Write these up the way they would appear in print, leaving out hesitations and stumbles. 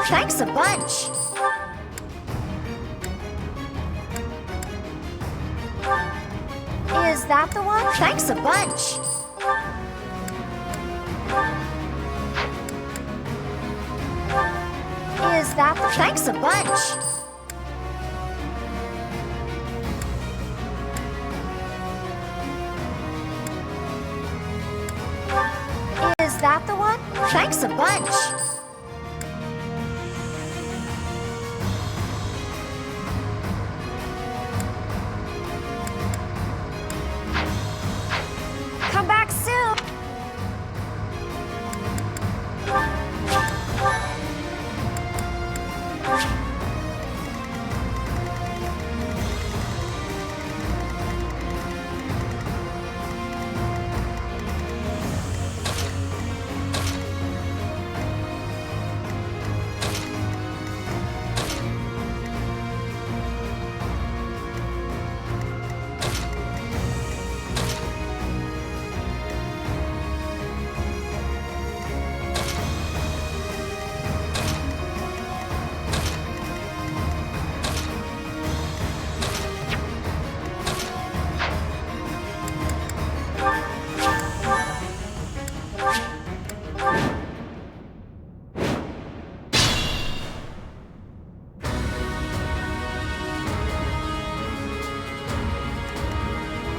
Thanks a bunch. Is that the one? Thanks a bunch. Is that the... Thanks a bunch. Is that the one? Thanks a bunch. Come back soon.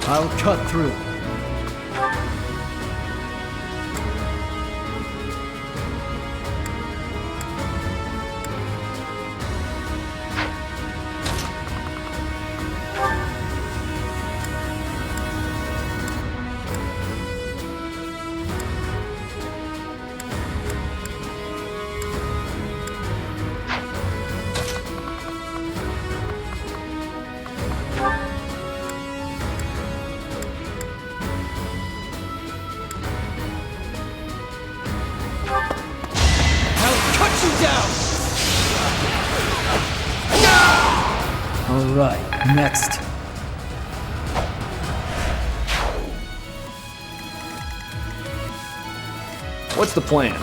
I'll cut through. All right, next. What's the plan?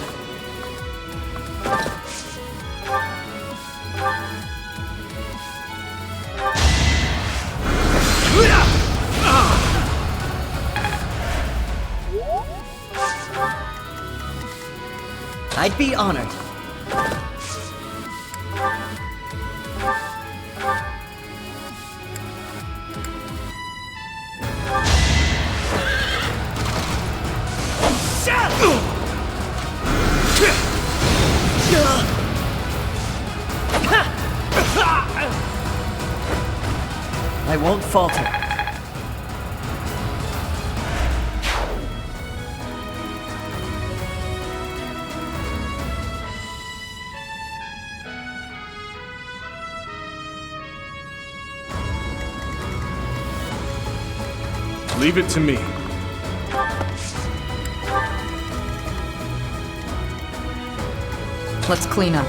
I'd be honored. I won't falter. Leave it to me. Let's clean up.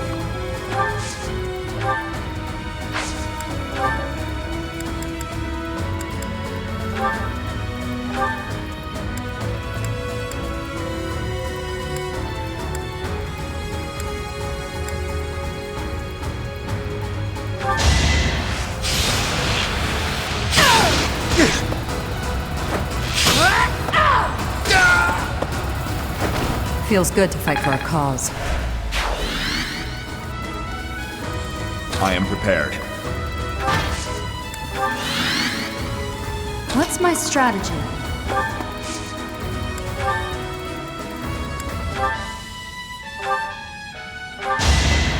Feels good to fight for a cause. I am prepared. What's my strategy?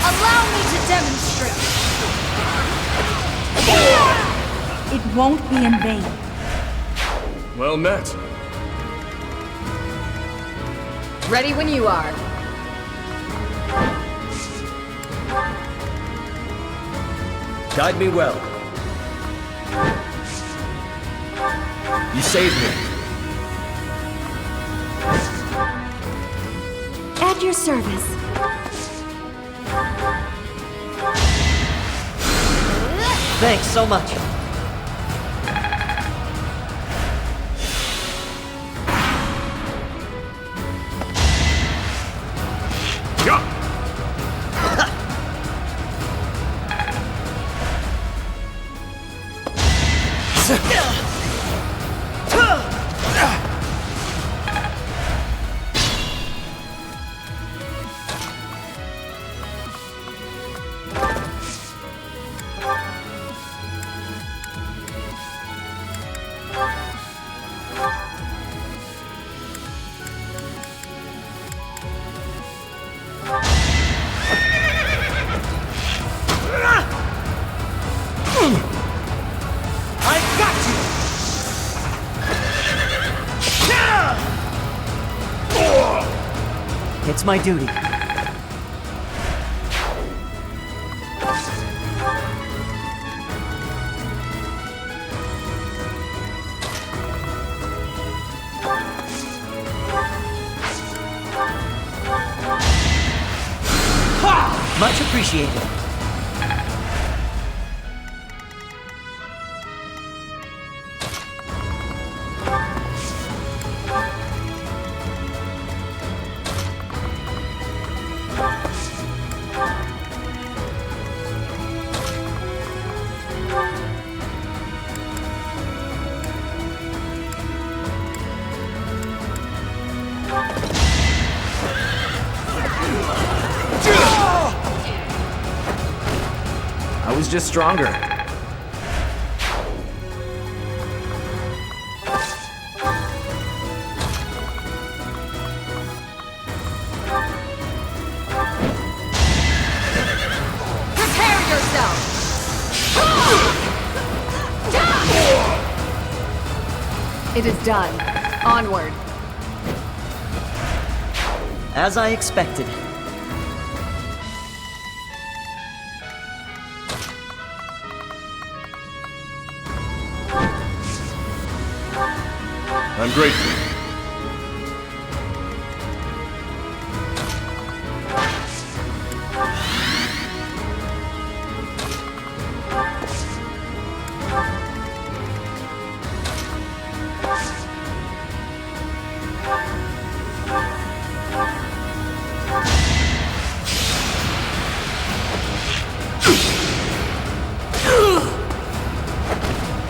Allow me to demonstrate. It won't be in vain. Well met. Ready when you are. Guide me well. You saved me. At your service. Thanks so much. I've got you! It's my duty. Much appreciated. I was just stronger. Prepare yourself! It is done. Onward. As I expected. I'm grateful.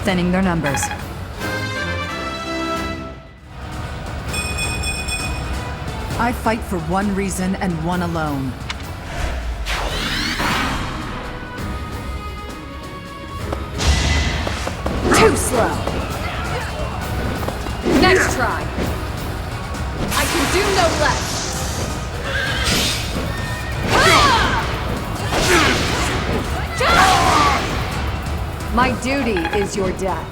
Thinning their numbers. I fight for one reason and one alone. Too slow. Next try. I can do no less. My duty is your death.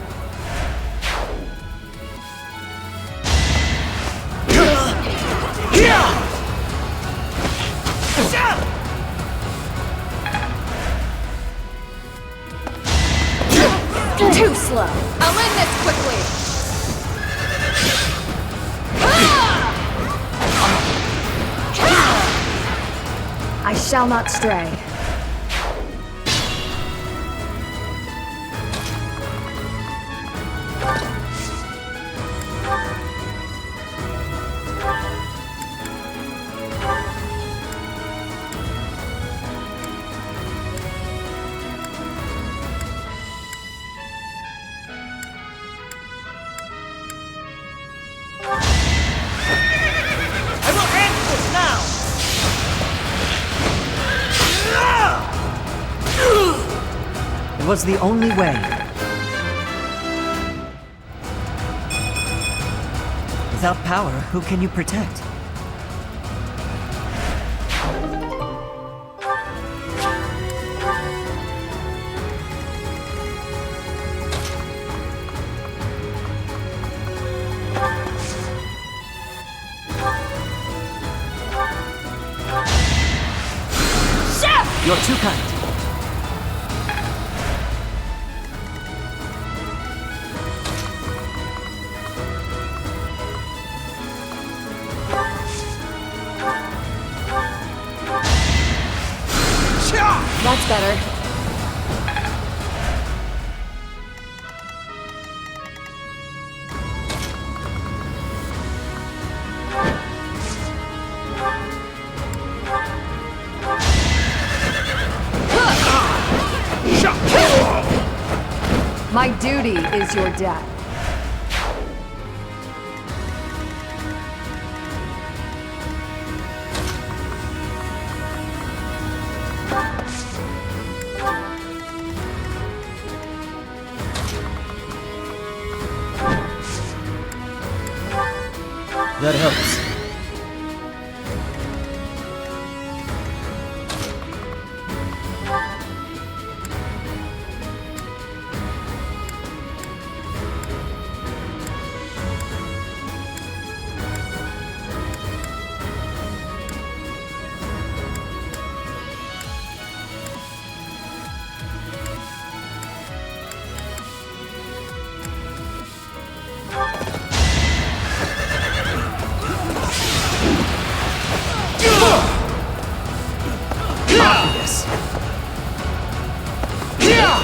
Too slow. I'll end this quickly. I shall not stray. I will end this now! It was the only way. Without power, who can you protect? You're too kind. That's better. My duty is your death. That helps.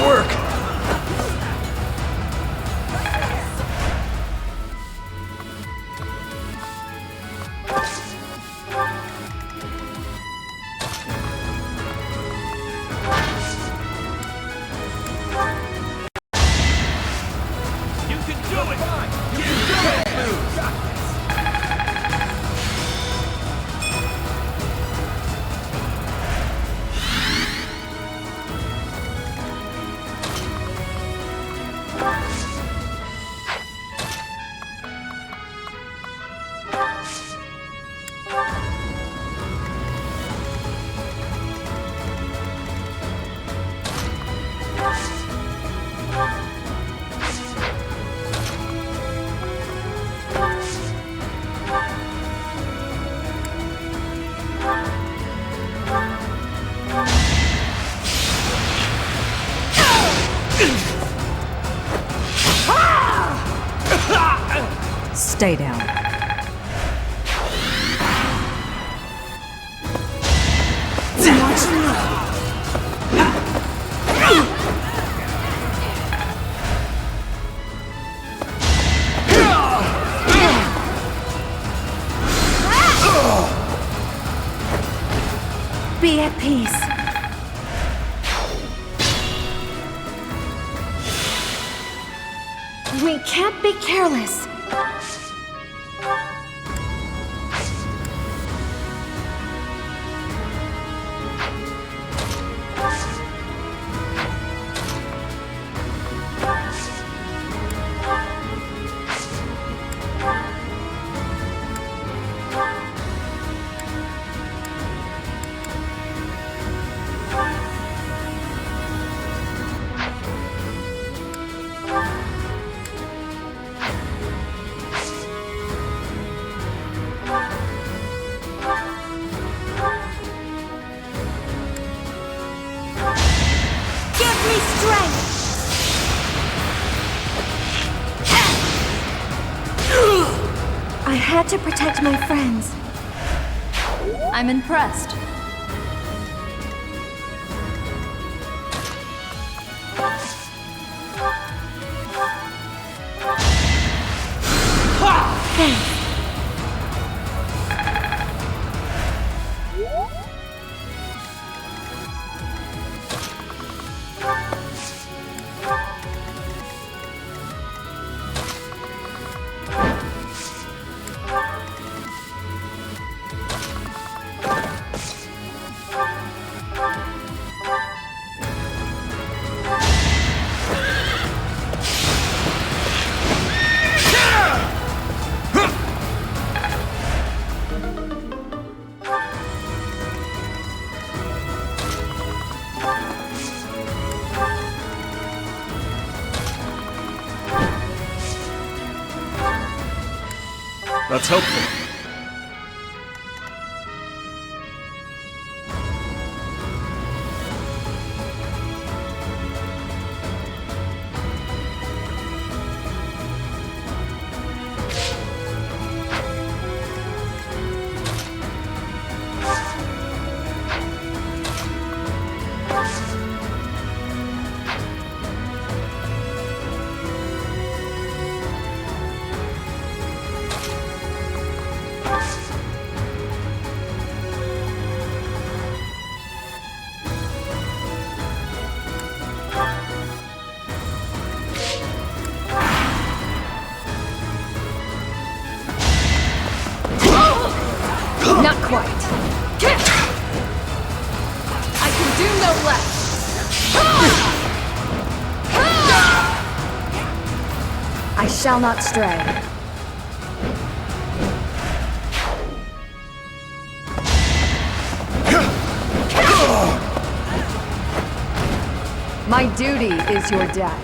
Work! You can do it! You can do it! Stay down. Be at peace. We can't be careless. I had to protect my friends. I'm impressed. Thanks. That's helpful. Not quite. I can do no less. I shall not stray. My duty is your death.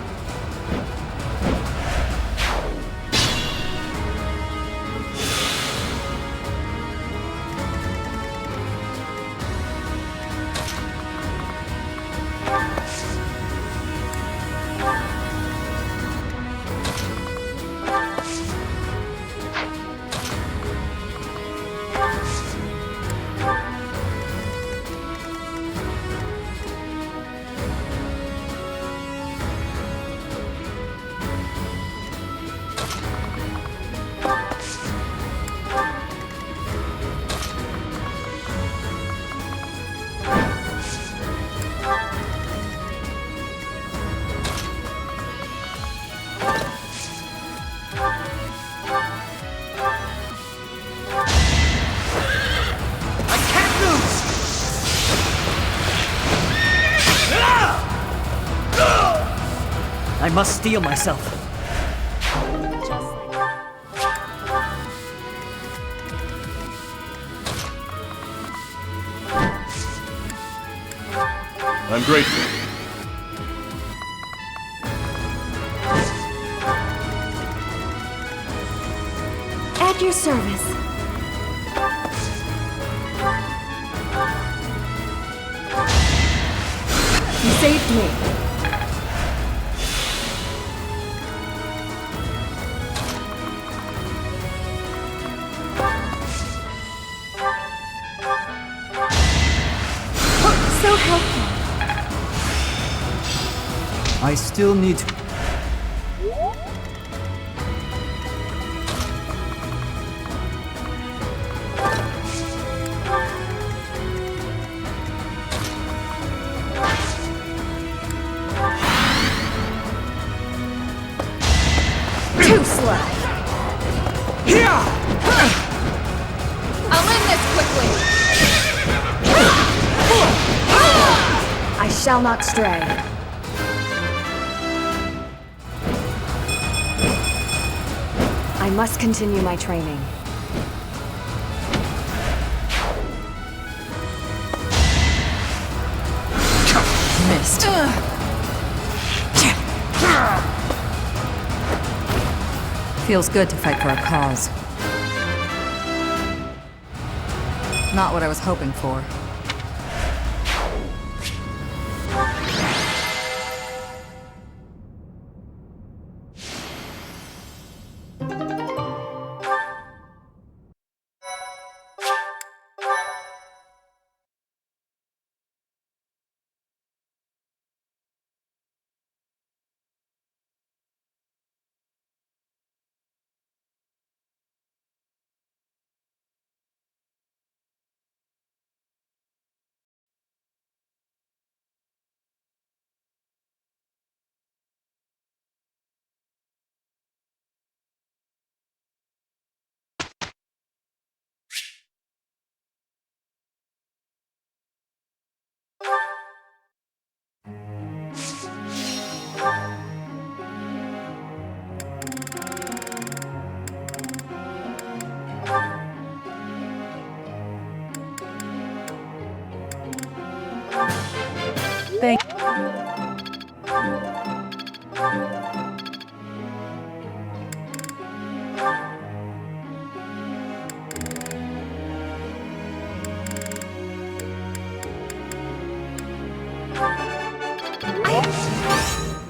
I must steel myself. I'm grateful. At your service. You saved me. So helpful. I still need to... Too slow. I'll end this quickly. I shall not stray. I must continue my training. Missed. Feels good to fight for a cause. Not what I was hoping for.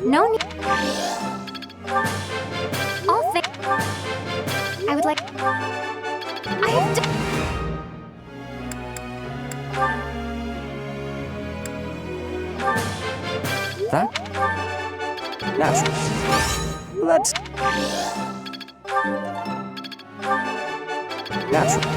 No need. All things. I would like. I have done. That? Natural. That's... natural.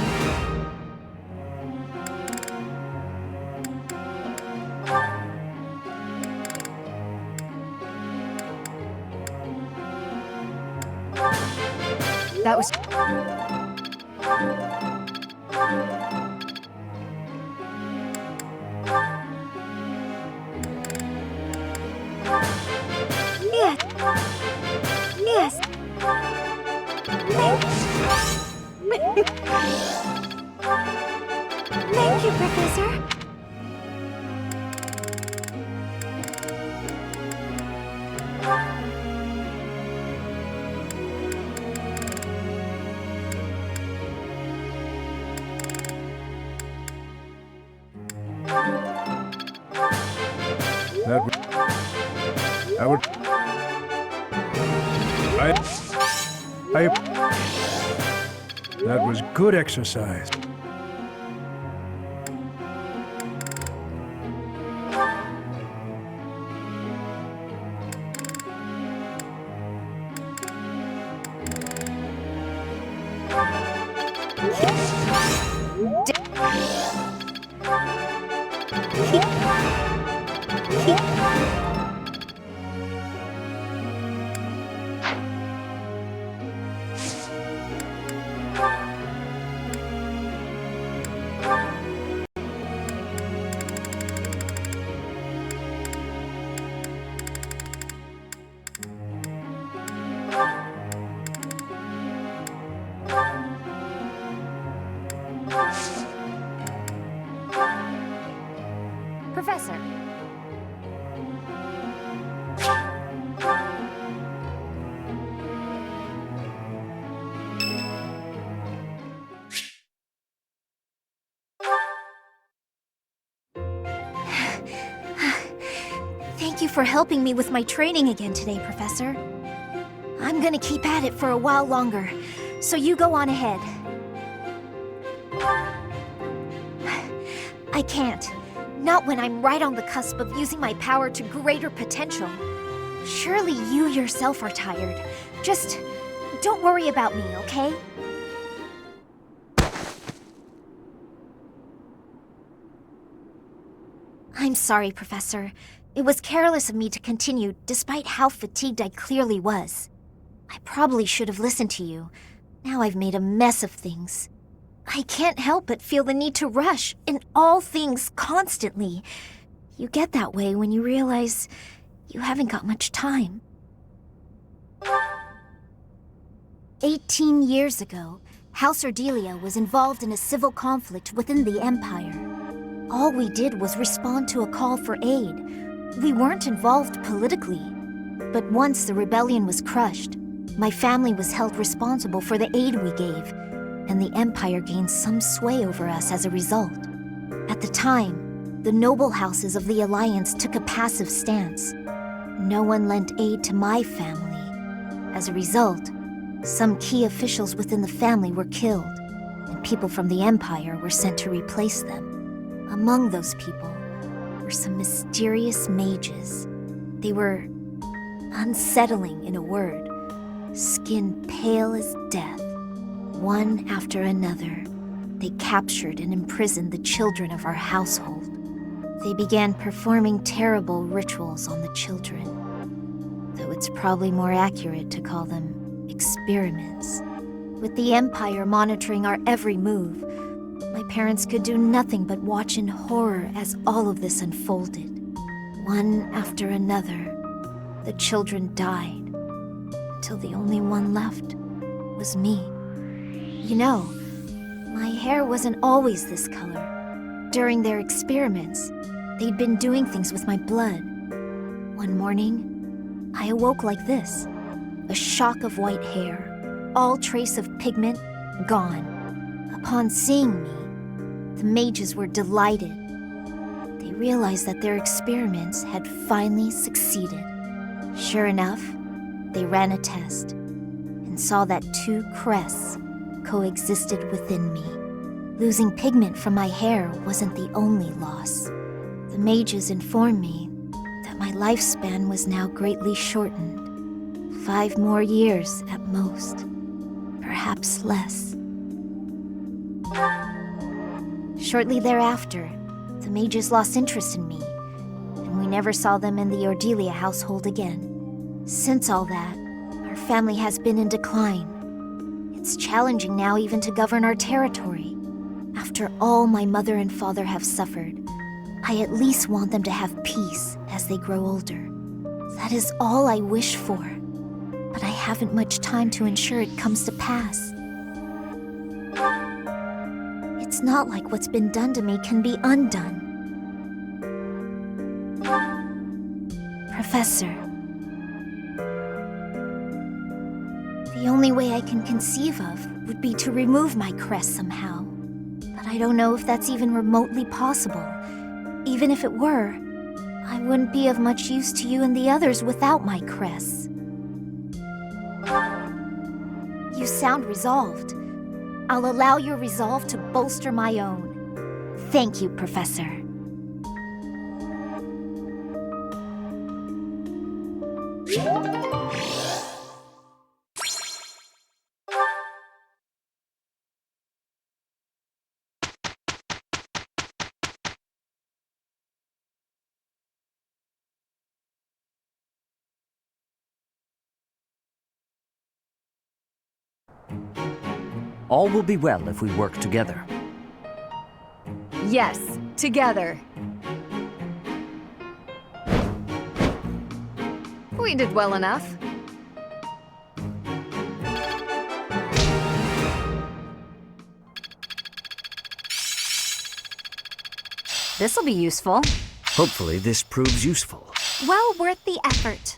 That was... Yes. Yes. Thank you, Professor. That was good exercise. Professor. Thank you for helping me with my training again today, Professor. I'm gonna keep at it for a while longer, so you go on ahead. I can't. Not when I'm right on the cusp of using my power to greater potential. Surely you yourself are tired. Just don't worry about me, okay? I'm sorry, Professor. It was careless of me to continue, despite how fatigued I clearly was. I probably should have listened to you. Now I've made a mess of things. I can't help but feel the need to rush in all things constantly. You get that way when you realize you haven't got much time. 18 years ago, House Ardelia was involved in a civil conflict within the Empire. All we did was respond to a call for aid. We weren't involved politically. But once the rebellion was crushed, my family was held responsible for the aid we gave, and the Empire gained some sway over us as a result. At the time, the noble houses of the Alliance took a passive stance. No one lent aid to my family. As a result, some key officials within the family were killed, and people from the Empire were sent to replace them. Among those people were some mysterious mages. They were unsettling, in a word, skin pale as death. One after another, they captured and imprisoned the children of our household. They began performing terrible rituals on the children, though it's probably more accurate to call them experiments. With the Empire monitoring our every move, my parents could do nothing but watch in horror as all of this unfolded. One after another, the children died, until the only one left was me. You know, my hair wasn't always this color. During their experiments, they'd been doing things with my blood. One morning, I awoke like this. A shock of white hair, all trace of pigment gone. Upon seeing me, the mages were delighted. They realized that their experiments had finally succeeded. Sure enough, they ran a test and saw that two crests coexisted within me. Losing pigment from my hair wasn't the only loss. The mages informed me that my lifespan was now greatly shortened. 5 more years at most, perhaps less. Shortly thereafter, the mages lost interest in me, and we never saw them in the Ardelia household again. Since all that, our family has been in decline. It's challenging now even to govern our territory. After all my mother and father have suffered, I at least want them to have peace as they grow older. That is all I wish for, but I haven't much time to ensure it comes to pass. It's not like what's been done to me can be undone. Professor, the only way I can conceive of would be to remove my crest somehow. But I don't know if that's even remotely possible. Even if it were, I wouldn't be of much use to you and the others without my cress. You sound resolved. I'll allow your resolve to bolster my own. Thank you, Professor. All will be well if we work together. Yes, together. We did well enough. This'll be useful. Hopefully this proves useful. Well worth the effort.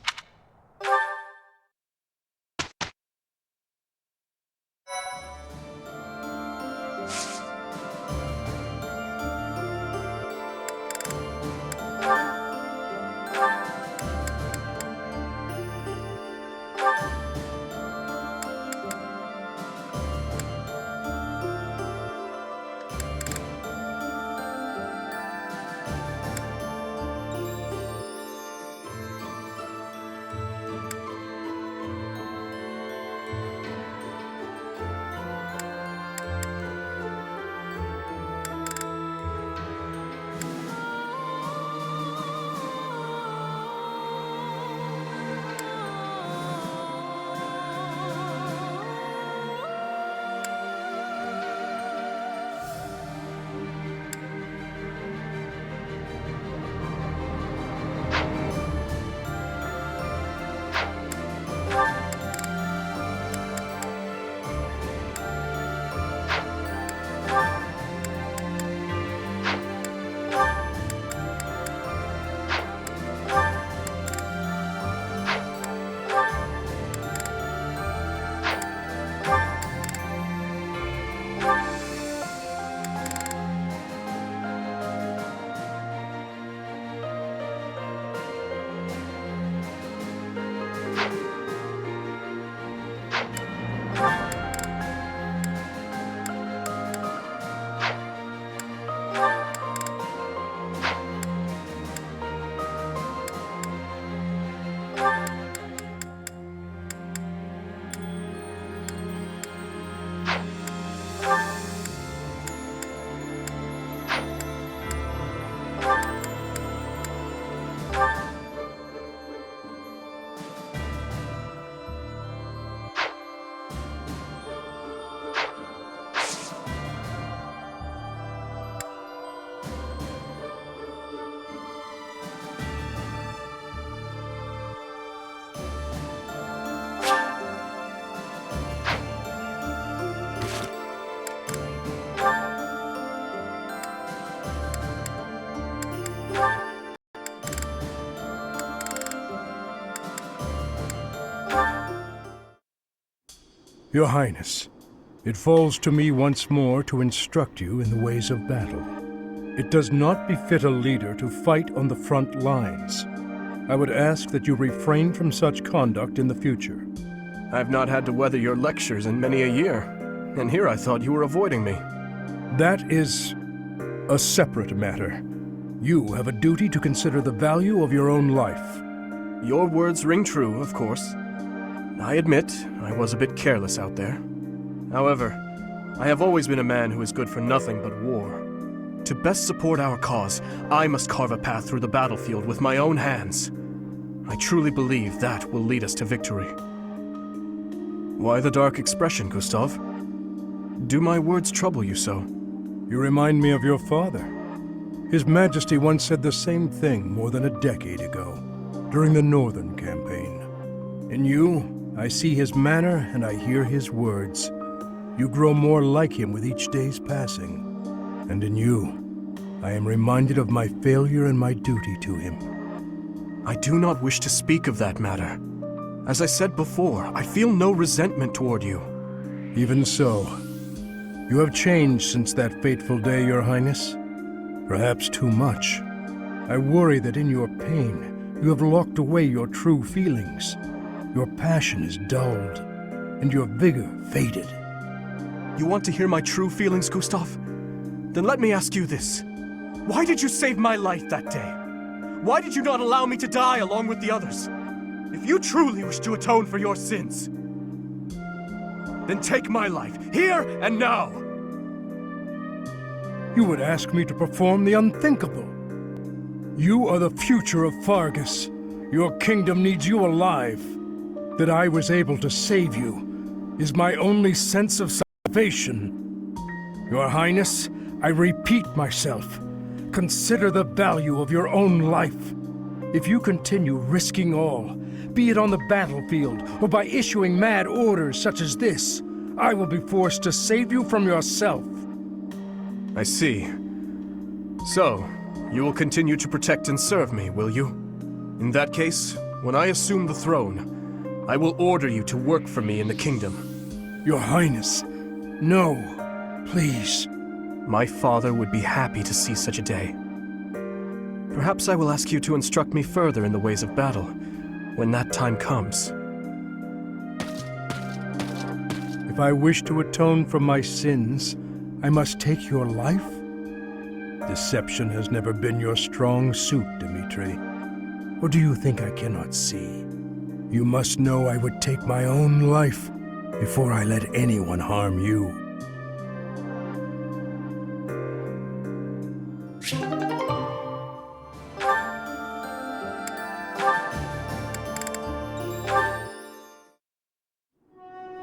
Your Highness, it falls to me once more to instruct you in the ways of battle. It does not befit a leader to fight on the front lines. I would ask that you refrain from such conduct in the future. I've not had to weather your lectures in many a year, and here I thought you were avoiding me. That is a separate matter. You have a duty to consider the value of your own life. Your words ring true, of course. I admit I was a bit careless out there. However, I have always been a man who is good for nothing but war. To best support our cause, I must carve a path through the battlefield with my own hands. I truly believe that will lead us to victory. Why the dark expression, Gustav? Do my words trouble you so? You remind me of your father. His Majesty once said the same thing more than a decade ago, during the Northern Campaign. In you, I see his manner and I hear his words. You grow more like him with each day's passing. And in you, I am reminded of my failure and my duty to him. I do not wish to speak of that matter. As I said before, I feel no resentment toward you. Even so, you have changed since that fateful day, Your Highness. Perhaps too much. I worry that in your pain, you have locked away your true feelings. Your passion is dulled, and your vigor faded. You want to hear my true feelings, Gustav? Then let me ask you this. Why did you save my life that day? Why did you not allow me to die along with the others? If you truly wish to atone for your sins, then take my life, here and now! You would ask me to perform the unthinkable. You are the future of Fargus. Your kingdom needs you alive. That I was able to save you is my only sense of salvation. Your Highness, I repeat myself. Consider the value of your own life. If you continue risking all, be it on the battlefield or by issuing mad orders such as this, I will be forced to save you from yourself. I see. So, you will continue to protect and serve me, will you? In that case, when I assume the throne, I will order you to work for me in the kingdom. Your Highness, no, please. My father would be happy to see such a day. Perhaps I will ask you to instruct me further in the ways of battle, when that time comes. If I wish to atone for my sins, I must take your life? Deception has never been your strong suit, Dimitri. Or do you think I cannot see? You must know I would take my own life before I let anyone harm you.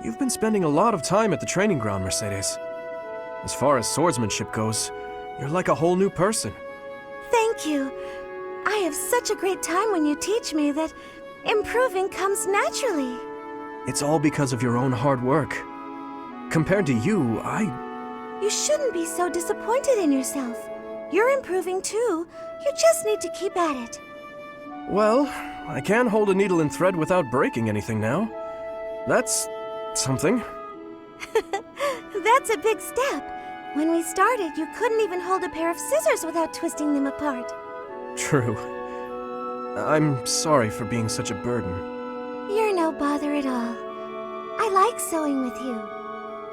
You've been spending a lot of time at the training ground, Mercedes. As far as swordsmanship goes, you're like a whole new person. Thank you. I have such a great time when you teach me that improving comes naturally. It's all because of your own hard work. Compared to you, You shouldn't be so disappointed in yourself. You're improving too. You just need to keep at it. Well, I can hold a needle and thread without breaking anything now. That's something. That's a big step. When we started, you couldn't even hold a pair of scissors without twisting them apart. True. I'm sorry for being such a burden. You're no bother at all. I like sewing with you.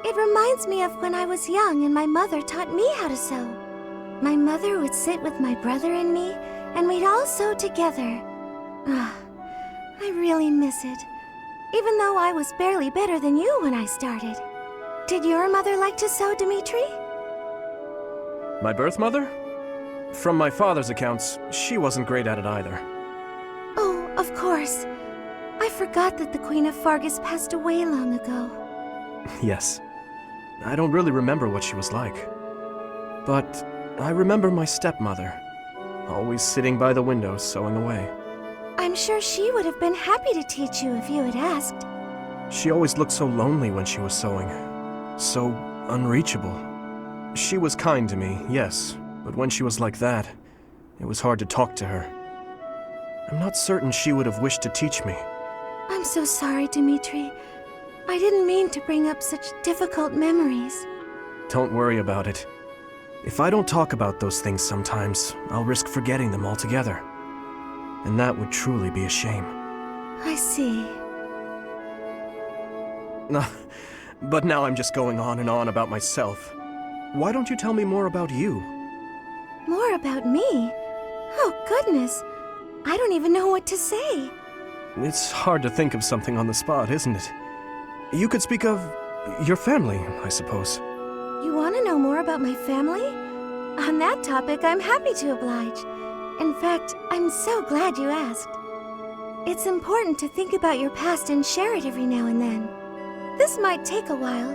It reminds me of when I was young and my mother taught me how to sew. My mother would sit with my brother and me, and we'd all sew together. Ah, I really miss it. Even though I was barely better than you when I started. Did your mother like to sew, Dimitri? My birth mother? From my father's accounts, she wasn't great at it either. Oh, of course. I forgot that the Queen of Fargus passed away long ago. Yes. I don't really remember what she was like. But I remember my stepmother, always sitting by the window sewing away. I'm sure she would have been happy to teach you if you had asked. She always looked so lonely when she was sewing. So unreachable. She was kind to me, yes, but when she was like that, it was hard to talk to her. I'm not certain she would have wished to teach me. I'm so sorry, Dimitri. I didn't mean to bring up such difficult memories. Don't worry about it. If I don't talk about those things sometimes, I'll risk forgetting them altogether. And that would truly be a shame. I see. But now I'm just going on and on about myself. Why don't you tell me more about you? More about me? Oh, goodness. I don't even know what to say. It's hard to think of something on the spot, isn't it? You could speak of your family, I suppose. You want to know more about my family? On that topic, I'm happy to oblige. In fact, I'm so glad you asked. It's important to think about your past and share it every now and then. This might take a while,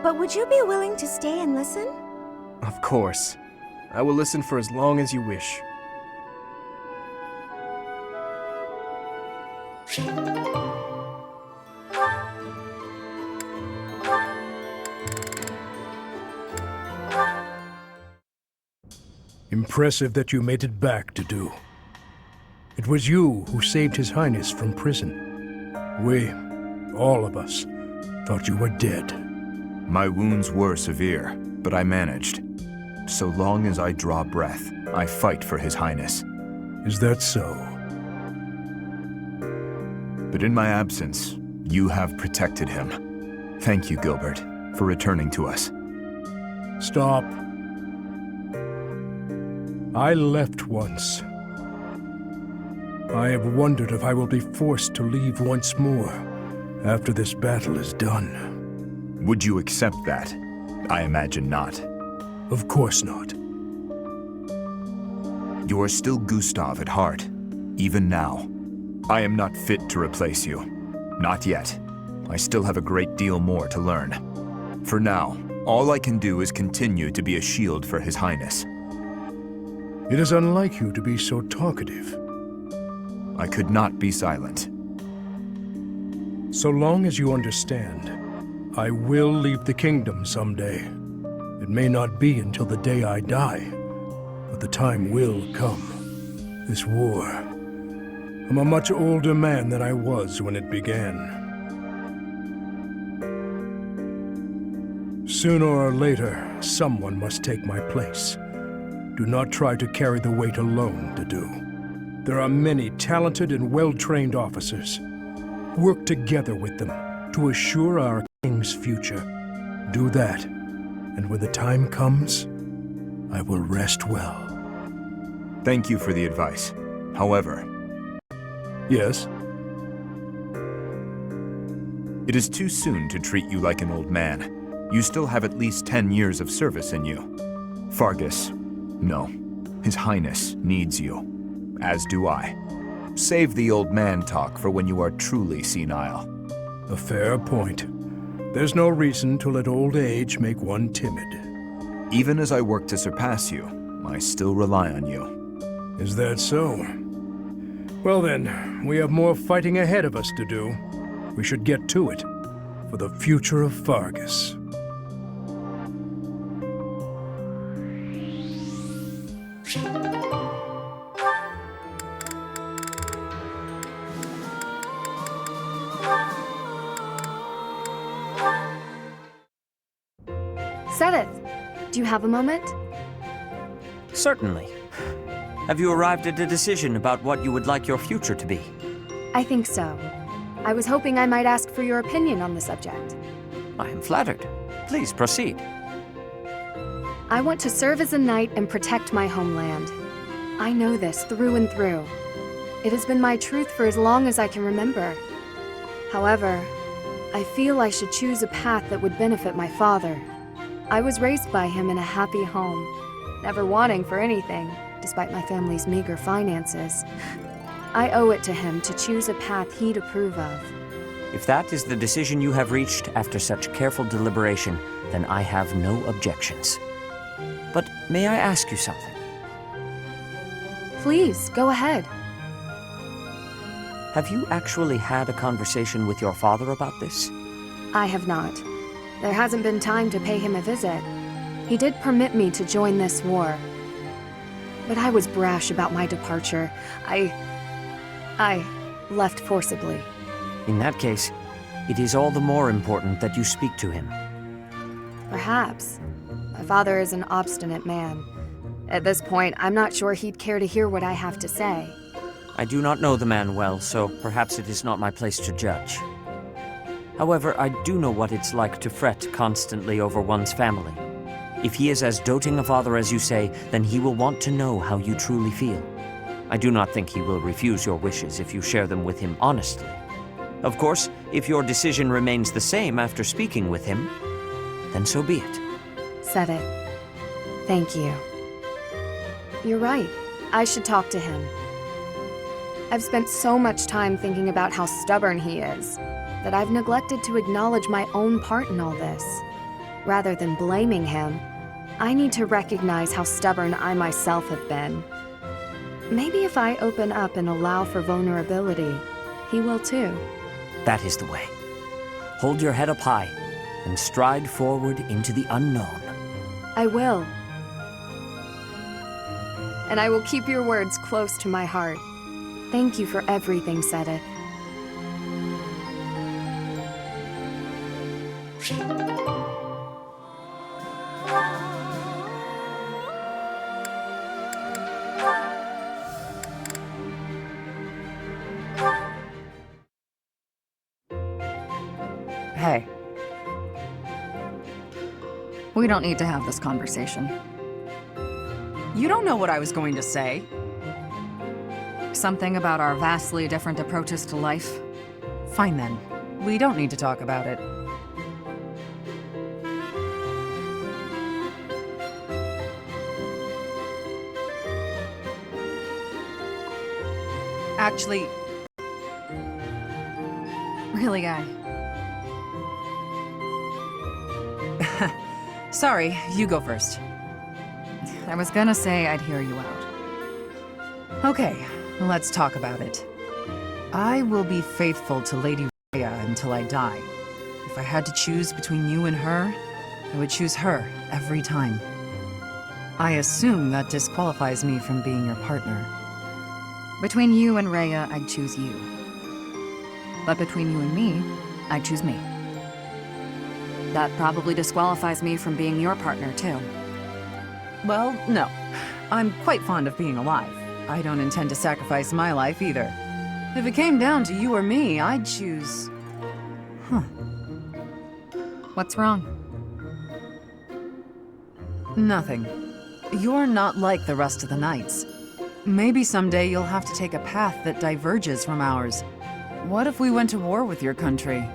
but would you be willing to stay and listen? Of course. I will listen for as long as you wish. Impressive that you made it back, Dedu. It was you who saved His Highness from prison. We, all of us, thought you were dead. My wounds were severe, but I managed. So long as I draw breath, I fight for His Highness. Is that so? But in my absence, you have protected him. Thank you, Gilbert, for returning to us. Stop. I left once. I have wondered if I will be forced to leave once more after this battle is done. Would you accept that? I imagine not. Of course not. You are still Gustav at heart, even now. I am not fit to replace you. Not yet. I still have a great deal more to learn. For now, all I can do is continue to be a shield for His Highness. It is unlike you to be so talkative. I could not be silent. So long as you understand, I will leave the kingdom someday. It may not be until the day I die, but the time will come. This war. I'm a much older man than I was when it began. Sooner or later, someone must take my place. Do not try to carry the weight alone, Dedu. There are many talented and well-trained officers. Work together with them to assure our king's future. Do that, and when the time comes, I will rest well. Thank you for the advice. However, Yes? it is too soon to treat you like an old man. You still have at least 10 years of service in you. Fargus, no. His Highness needs you. As do I. Save the old man talk for when you are truly senile. A fair point. There's no reason to let old age make one timid. Even as I work to surpass you, I still rely on you. Is that so? Well then, we have more fighting ahead of us to do. We should get to it, for the future of Fargus. Sedith, do you have a moment? Certainly. Have you arrived at a decision about what you would like your future to be? I think so. I was hoping I might ask for your opinion on the subject. I am flattered. Please proceed. I want to serve as a knight and protect my homeland. I know this through and through. It has been my truth for as long as I can remember. However, I feel I should choose a path that would benefit my father. I was raised by him in a happy home, never wanting for anything, despite my family's meager finances. I owe it to him to choose a path he'd approve of. If that is the decision you have reached after such careful deliberation, then I have no objections. But may I ask you something? Please, go ahead. Have you actually had a conversation with your father about this? I have not. There hasn't been time to pay him a visit. He did permit me to join this war. But I was brash about my departure. I left forcibly. In that case, it is all the more important that you speak to him. Perhaps. My father is an obstinate man. At this point, I'm not sure he'd care to hear what I have to say. I do not know the man well, so perhaps it is not my place to judge. However, I do know what it's like to fret constantly over one's family. If he is as doting a father as you say, then he will want to know how you truly feel. I do not think he will refuse your wishes if you share them with him honestly. Of course, if your decision remains the same after speaking with him, then so be it. Said it. Thank you. You're right. I should talk to him. I've spent so much time thinking about how stubborn he is that I've neglected to acknowledge my own part in all this. Rather than blaming him, I need to recognize how stubborn I myself have been. Maybe if I open up and allow for vulnerability, he will too. That is the way. Hold your head up high and stride forward into the unknown. I will. And I will keep your words close to my heart. Thank you for everything, Sedith. Hey. We don't need to have this conversation. You don't know what I was going to say. Something about our vastly different approaches to life? Fine then. We don't need to talk about it. Actually... Really, Sorry, you go first. I was gonna say I'd hear you out. Okay, let's talk about it. I will be faithful to Lady Rhea until I die. If I had to choose between you and her, I would choose her every time. I assume that disqualifies me from being your partner. Between you and Rhea, I'd choose you. But between you and me, I'd choose me. That probably disqualifies me from being your partner, too. Well, no. I'm quite fond of being alive. I don't intend to sacrifice my life, either. If it came down to you or me, I'd choose... What's wrong? Nothing. You're not like the rest of the knights. Maybe someday you'll have to take a path that diverges from ours. What if we went to war with your country?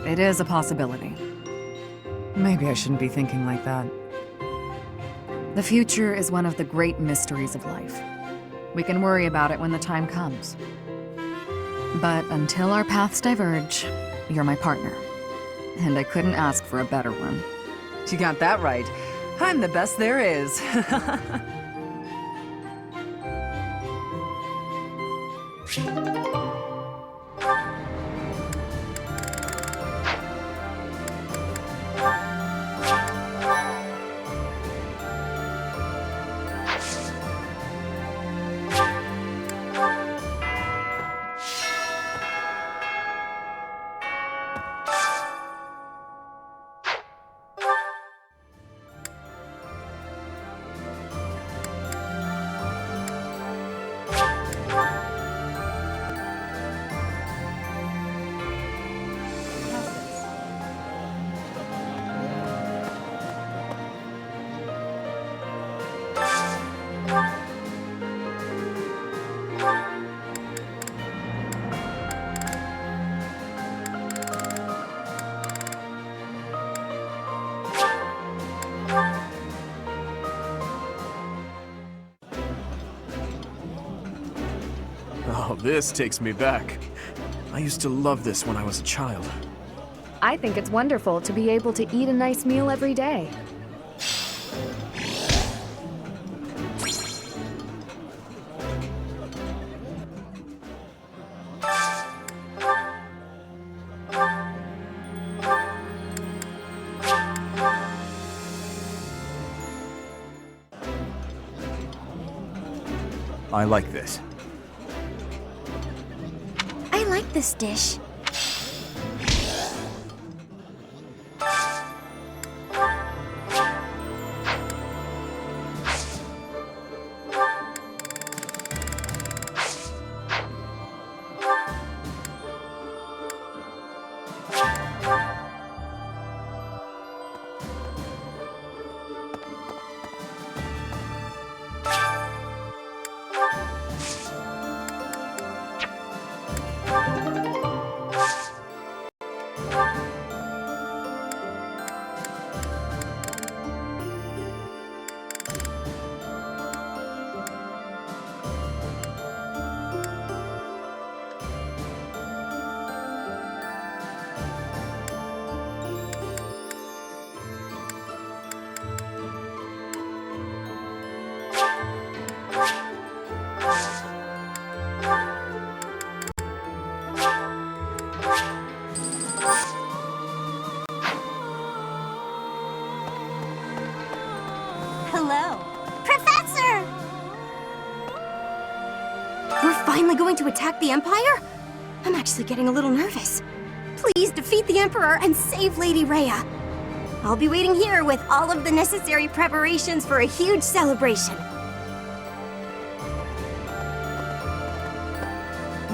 It is a possibility. Maybe I shouldn't be thinking like that. The future is one of the great mysteries of life. We can worry about it when the time comes. But until our paths diverge, you're my partner. And I couldn't ask for a better one. You got that right. I'm the best there is. Oh, this takes me back. I used to love this when I was a child. I think it's wonderful to be able to eat a nice meal every day. I like this. I like this dish. Hello. Professor! We're finally going to attack the Empire? I'm actually getting a little nervous. Please defeat the Emperor and save Lady Rhea. I'll be waiting here with all of the necessary preparations for a huge celebration.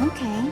Okay.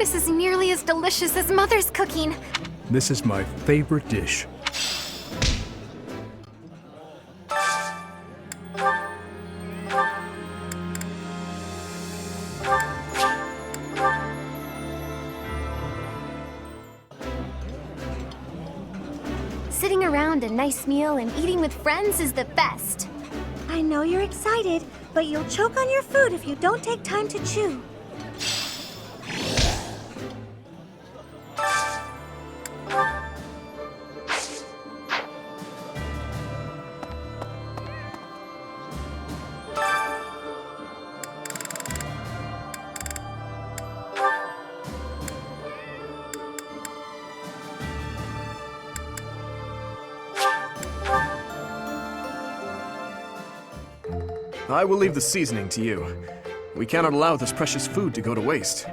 This is nearly as delicious as Mother's cooking. This is my favorite dish. Sitting around a nice meal and eating with friends is the best. I know you're excited, but you'll choke on your food if you don't take time to chew. I will leave the seasoning to you. We cannot allow this precious food to go to waste.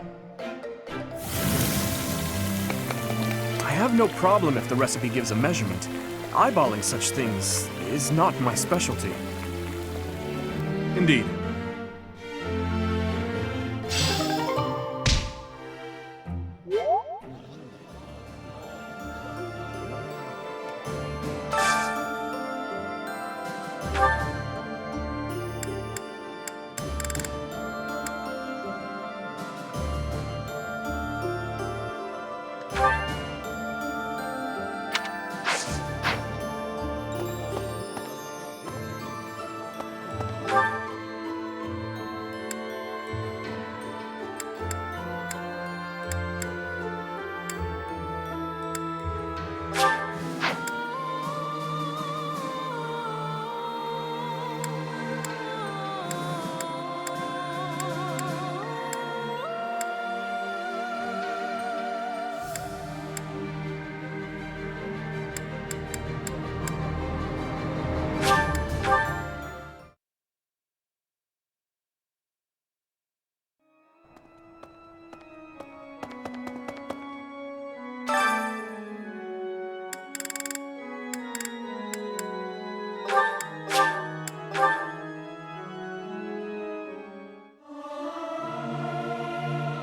I have no problem if the recipe gives a measurement. Eyeballing such things is not my specialty. Indeed.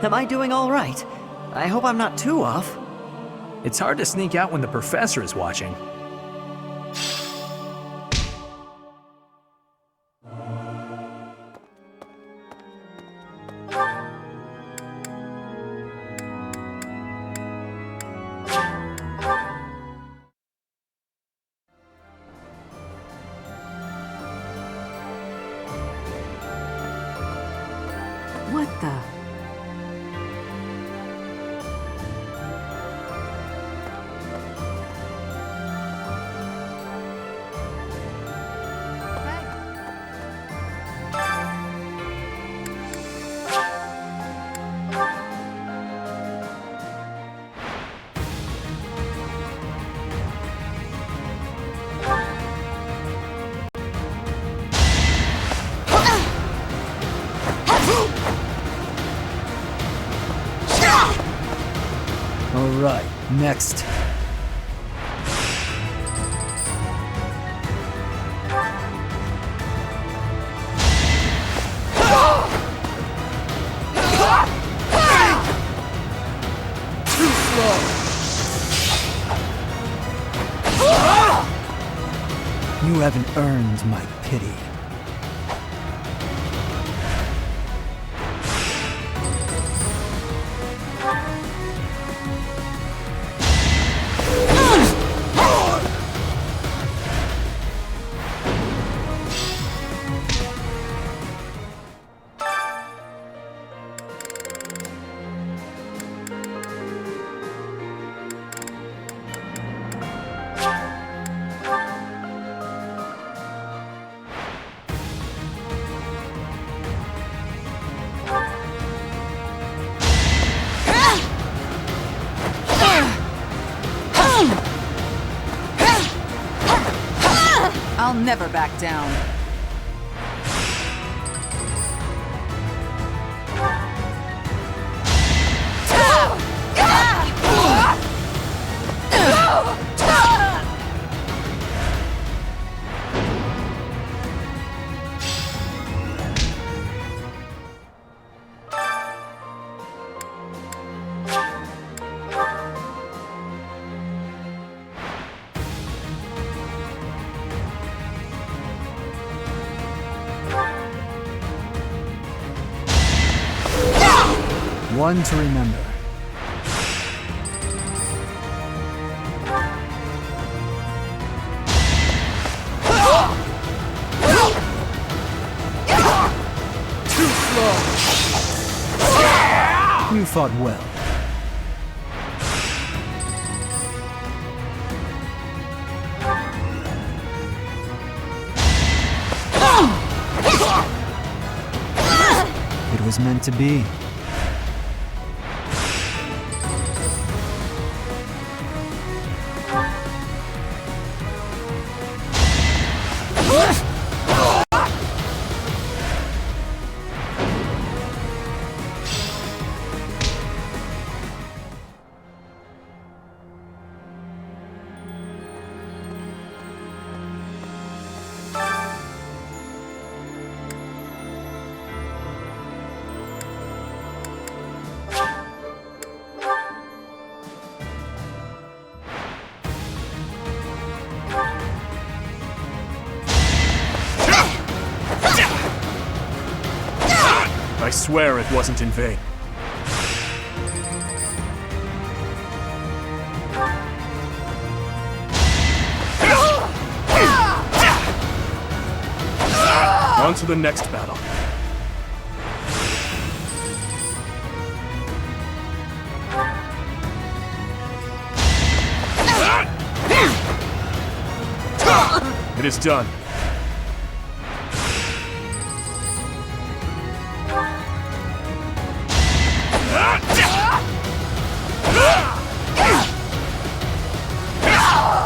Am I doing all right? I hope I'm not too off. It's hard to sneak out when the professor is watching. What the? All right, next. Too slow. You haven't earned my pity. I'll never back down. One to remember. Too slow. You fought well. It was meant to be. I swear it wasn't in vain. On to the next battle. It is done.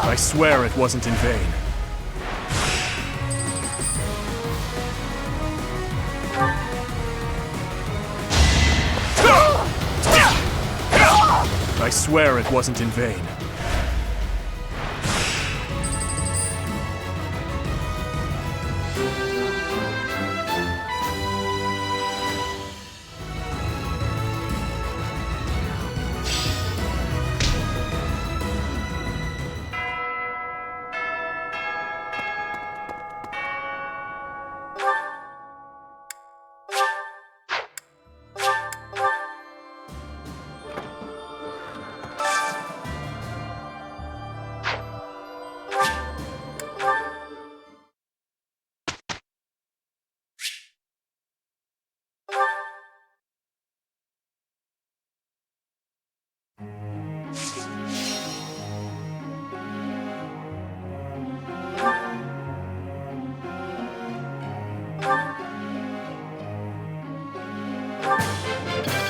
I swear it wasn't in vain. I swear it wasn't in vain.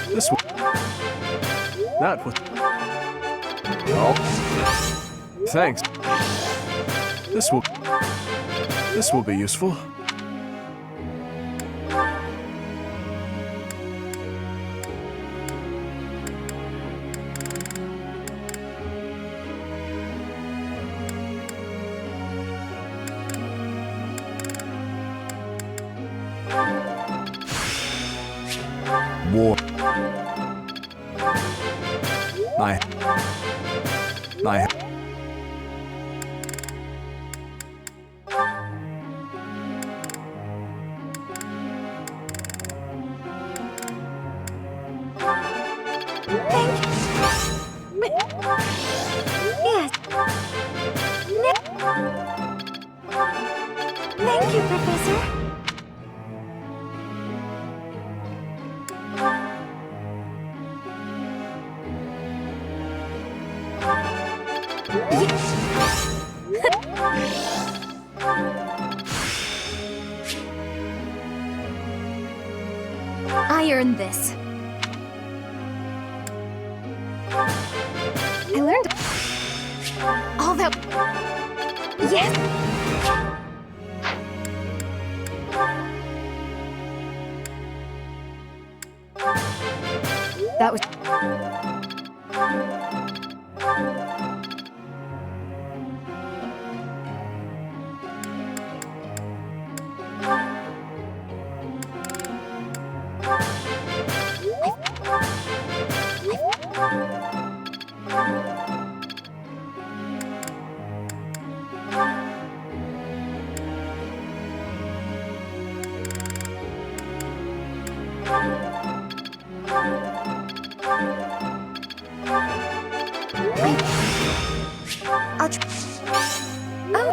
This will... That was... Oh. Thanks. This will be useful. War. My... Yes. Thank you, Professor. I earned this. I learned all that. Yes. That was. I'll try. Oh.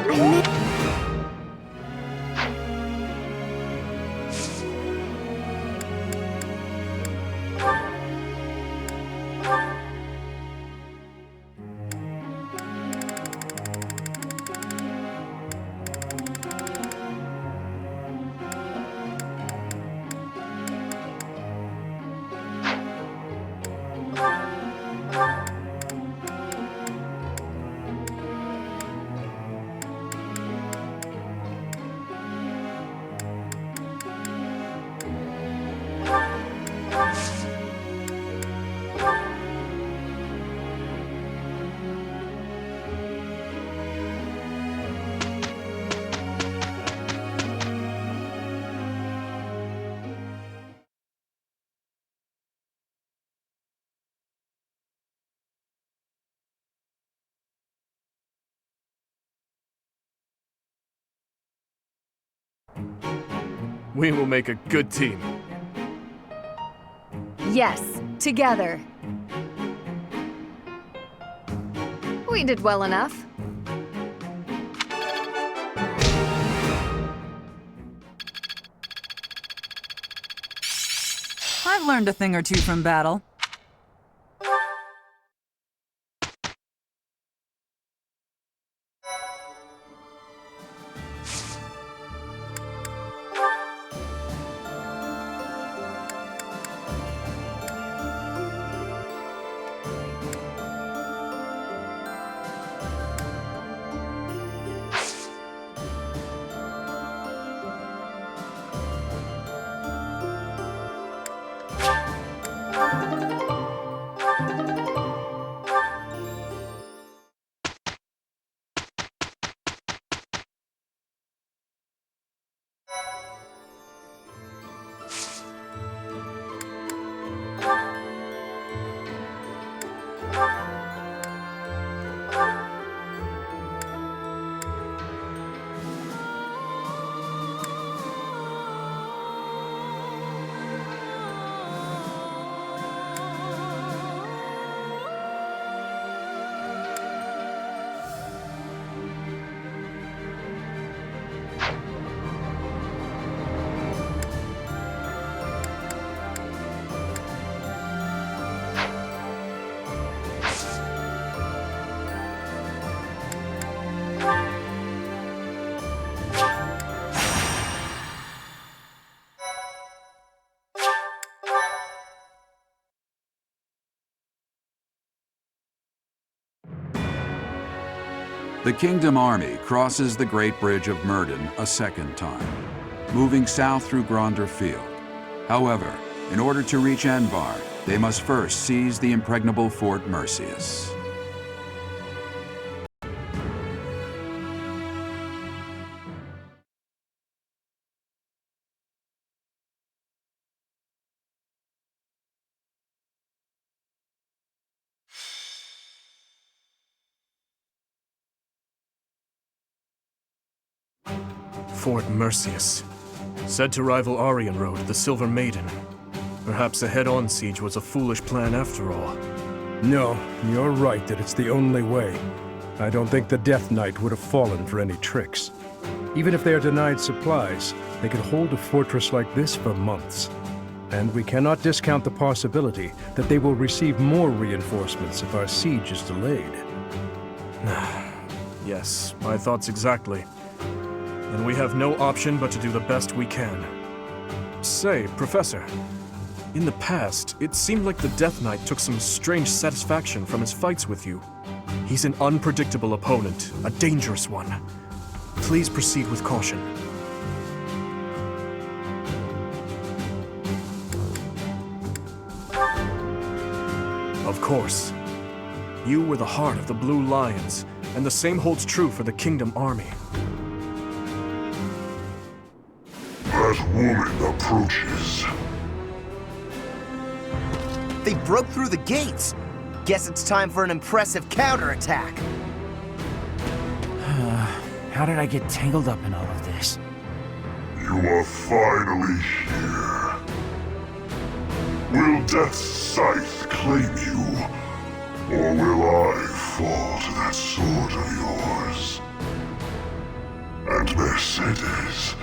I meant... We will make a good team. Yes, together. We did well enough. I've learned a thing or two from battle. The Kingdom Army crosses the Great Bridge of Myrden a second time, moving south through Gronder Field. However, in order to reach Envar, they must first seize the impregnable Fort Mercius. Fort Mercius. Said to rival Aryan Road, the Silver Maiden. Perhaps a head-on siege was a foolish plan after all. No, you're right that it's the only way. I don't think the Death Knight would have fallen for any tricks. Even if they are denied supplies, they could hold a fortress like this for months. And we cannot discount the possibility that they will receive more reinforcements if our siege is delayed. Yes, my thoughts exactly. And we have no option but to do the best we can. Say, Professor, in the past, it seemed like the Death Knight took some strange satisfaction from his fights with you. He's an unpredictable opponent, a dangerous one. Please proceed with caution. Of course. You were the heart of the Blue Lions, and the same holds true for the Kingdom Army. That woman approaches. They broke through the gates! Guess it's time for an impressive counterattack! How did I get tangled up in all of this? You are finally here. Will Death's scythe claim you? Or will I fall to that sword of yours? And Mercedes,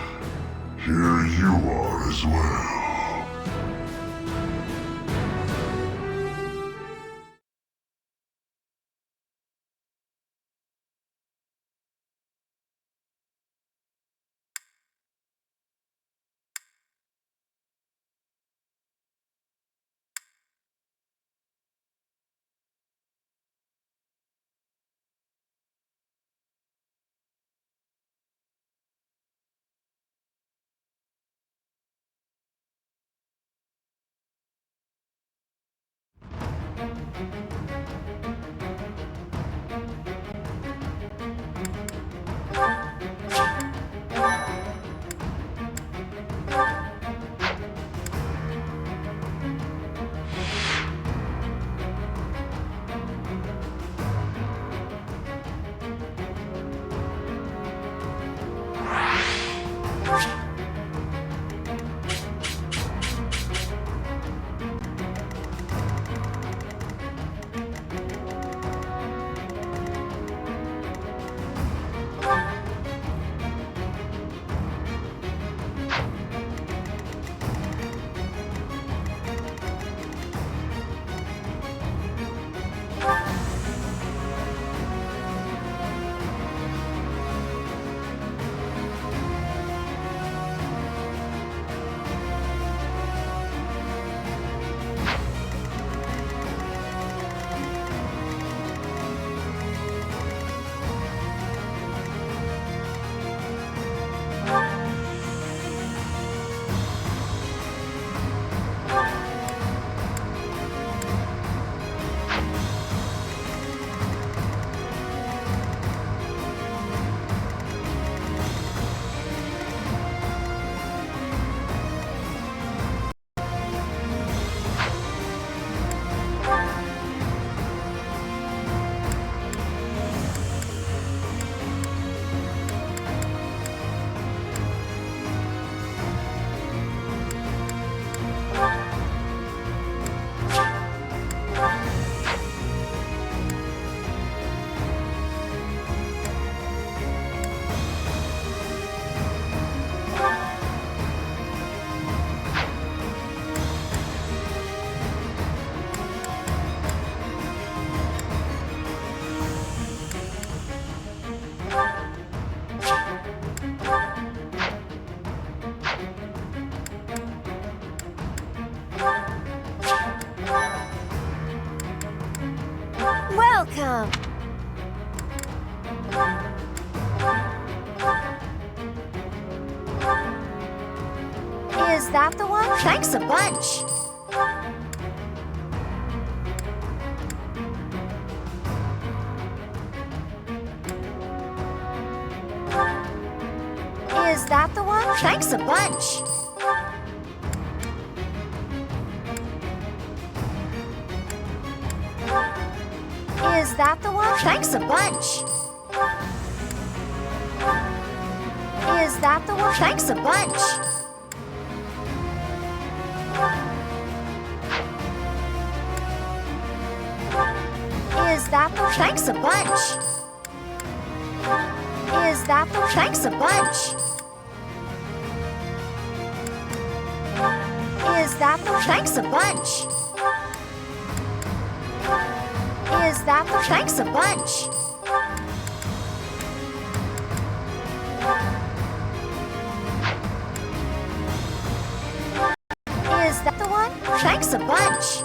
here you are as well. Welcome! that the one? Thanks a bunch. Is that the one? Thanks a bunch. Is that the one? Thanks a bunch. Is that the one? Thanks a bunch. Is that the? Thanks a bunch. Is that the? Thanks a bunch. Is that the? Thanks a bunch. Is that the? Thanks a bunch. Is that the one? Thanks a bunch.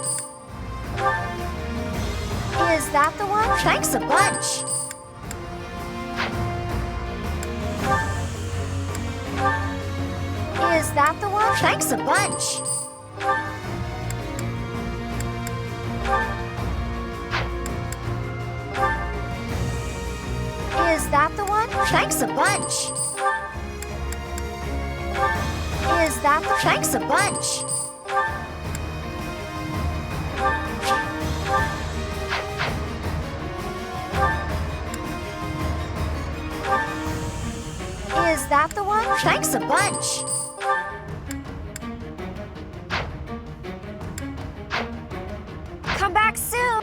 Is that the one? Thanks a bunch. Is that the one? Thanks a bunch. Is that the one? Thanks a bunch. Is that the? Thanks a bunch. Is that the one? Thanks a bunch. Come back soon.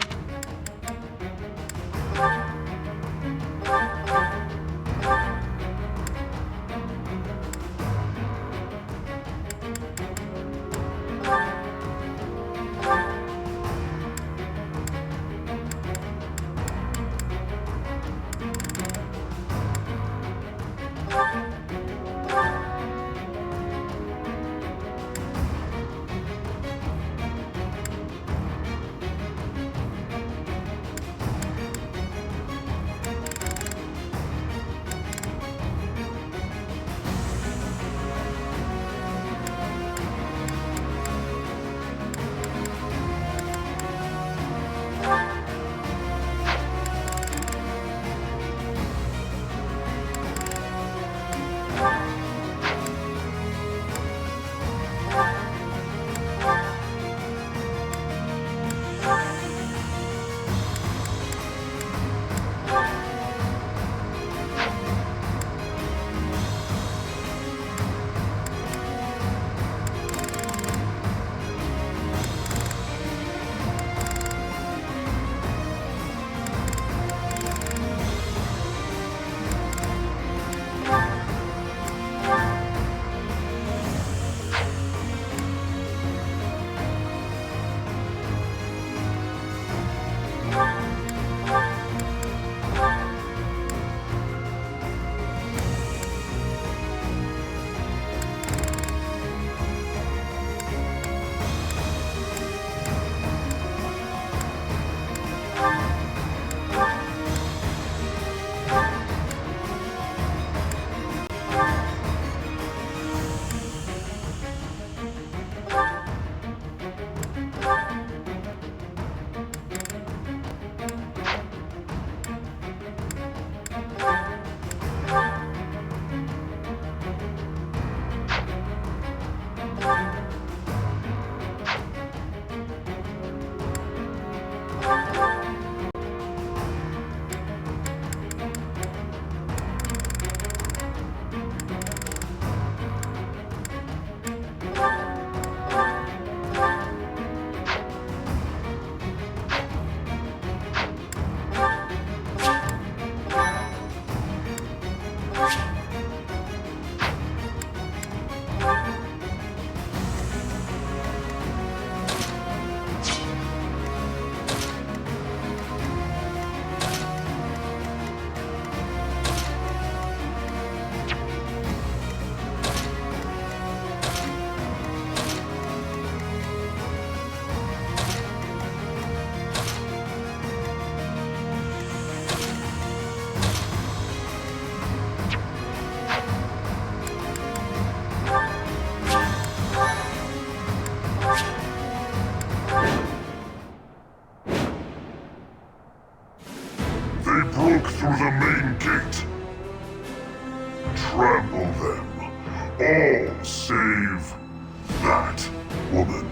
woman.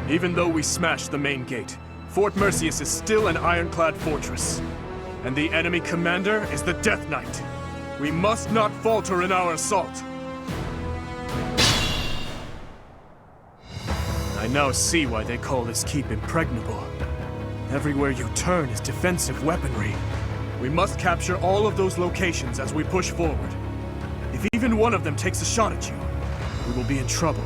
Even though we smashed the main gate, Fort Mercius is still an ironclad fortress. And the enemy commander is the Death Knight. We must not falter in our assault. I now see why they call this keep impregnable. Everywhere you turn is defensive weaponry. We must capture all of those locations as we push forward. If even one of them takes a shot at you, we will be in trouble.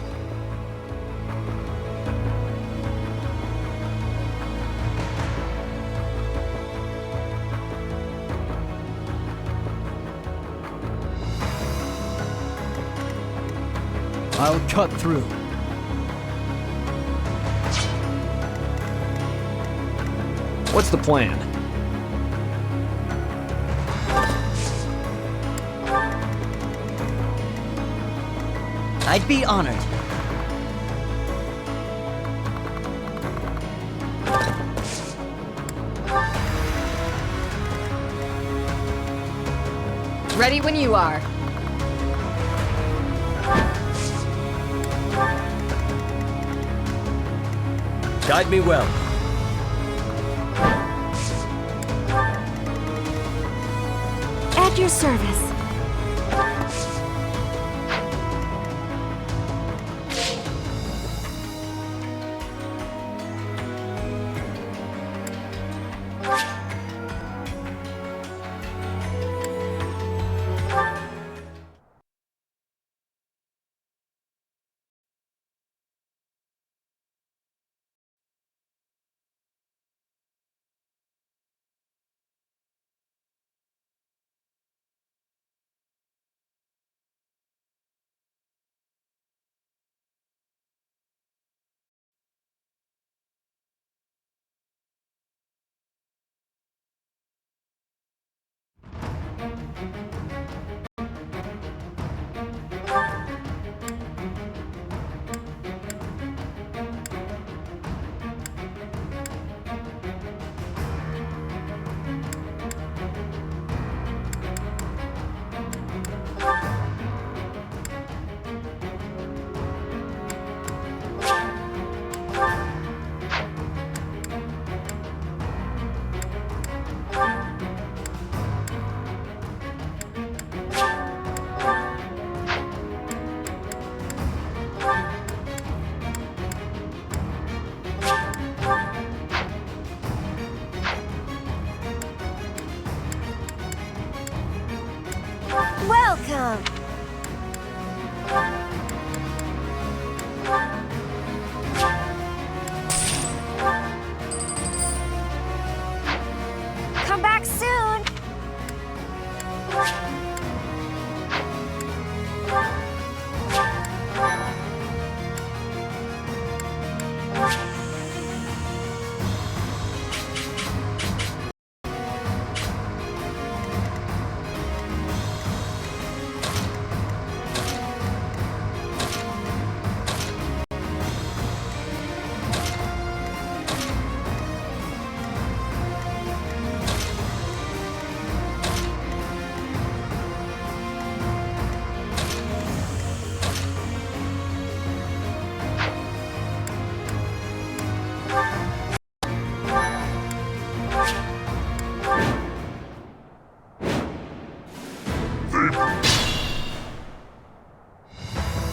I'll cut through. What's the plan? I'd be honored. Ready when you are. Guide me well. At your service. Welcome! Come back soon!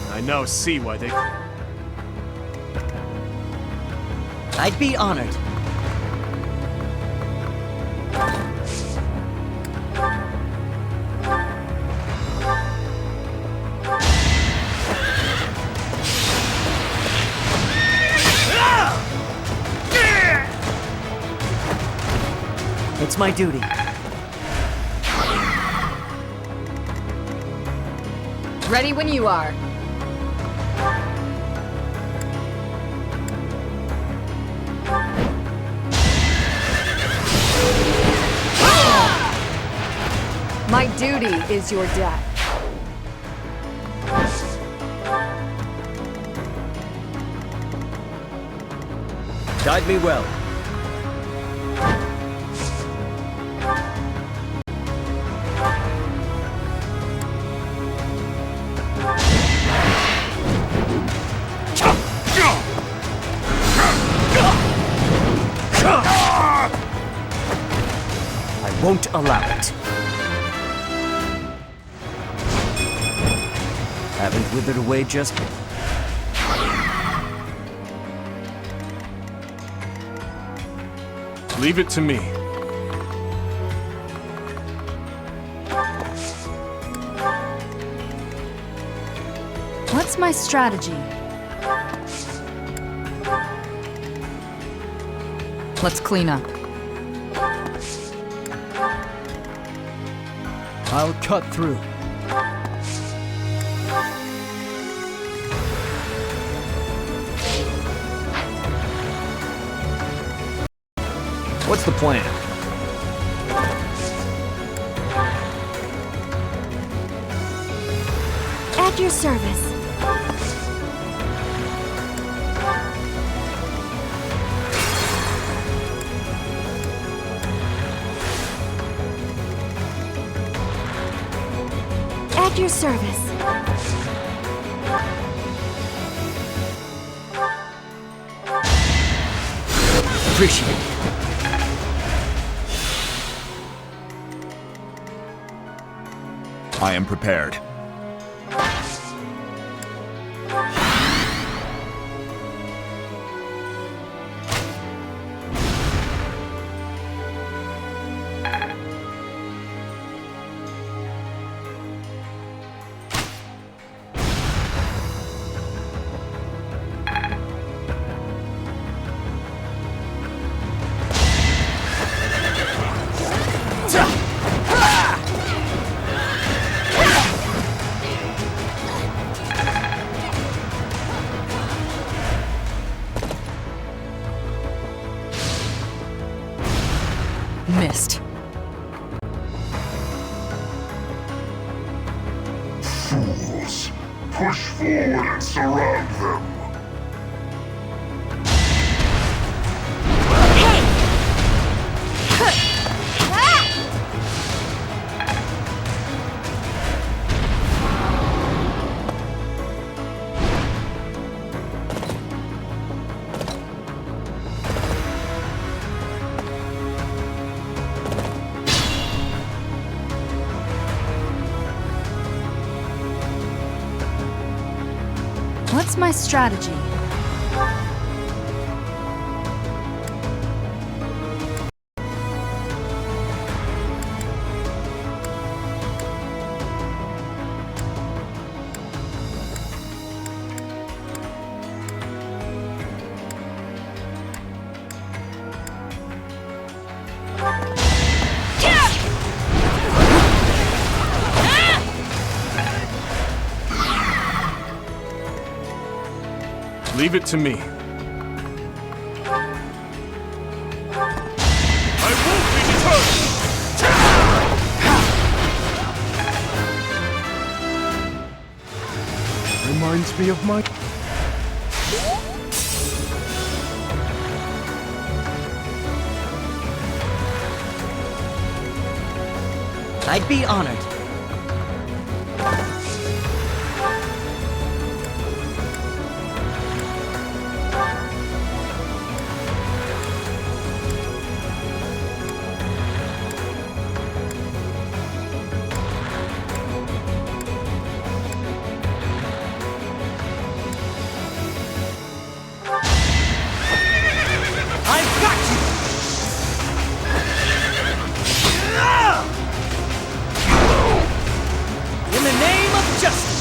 I now see why they... I'd be honored. It's my duty. Ready when you are. My duty is your death. Guide me well. won't allow it. Haven't withered away just yet. Leave it to me. What's my strategy? Let's clean up. I'll cut through. What's the plan? At your service. At your service. Appreciate it. I am prepared. Missed. Fools! Push forward and surround them! What's my strategy? Leave it to me. I won't be deterred! Reminds me of my... I'd be honored. I've got you! In the name of justice!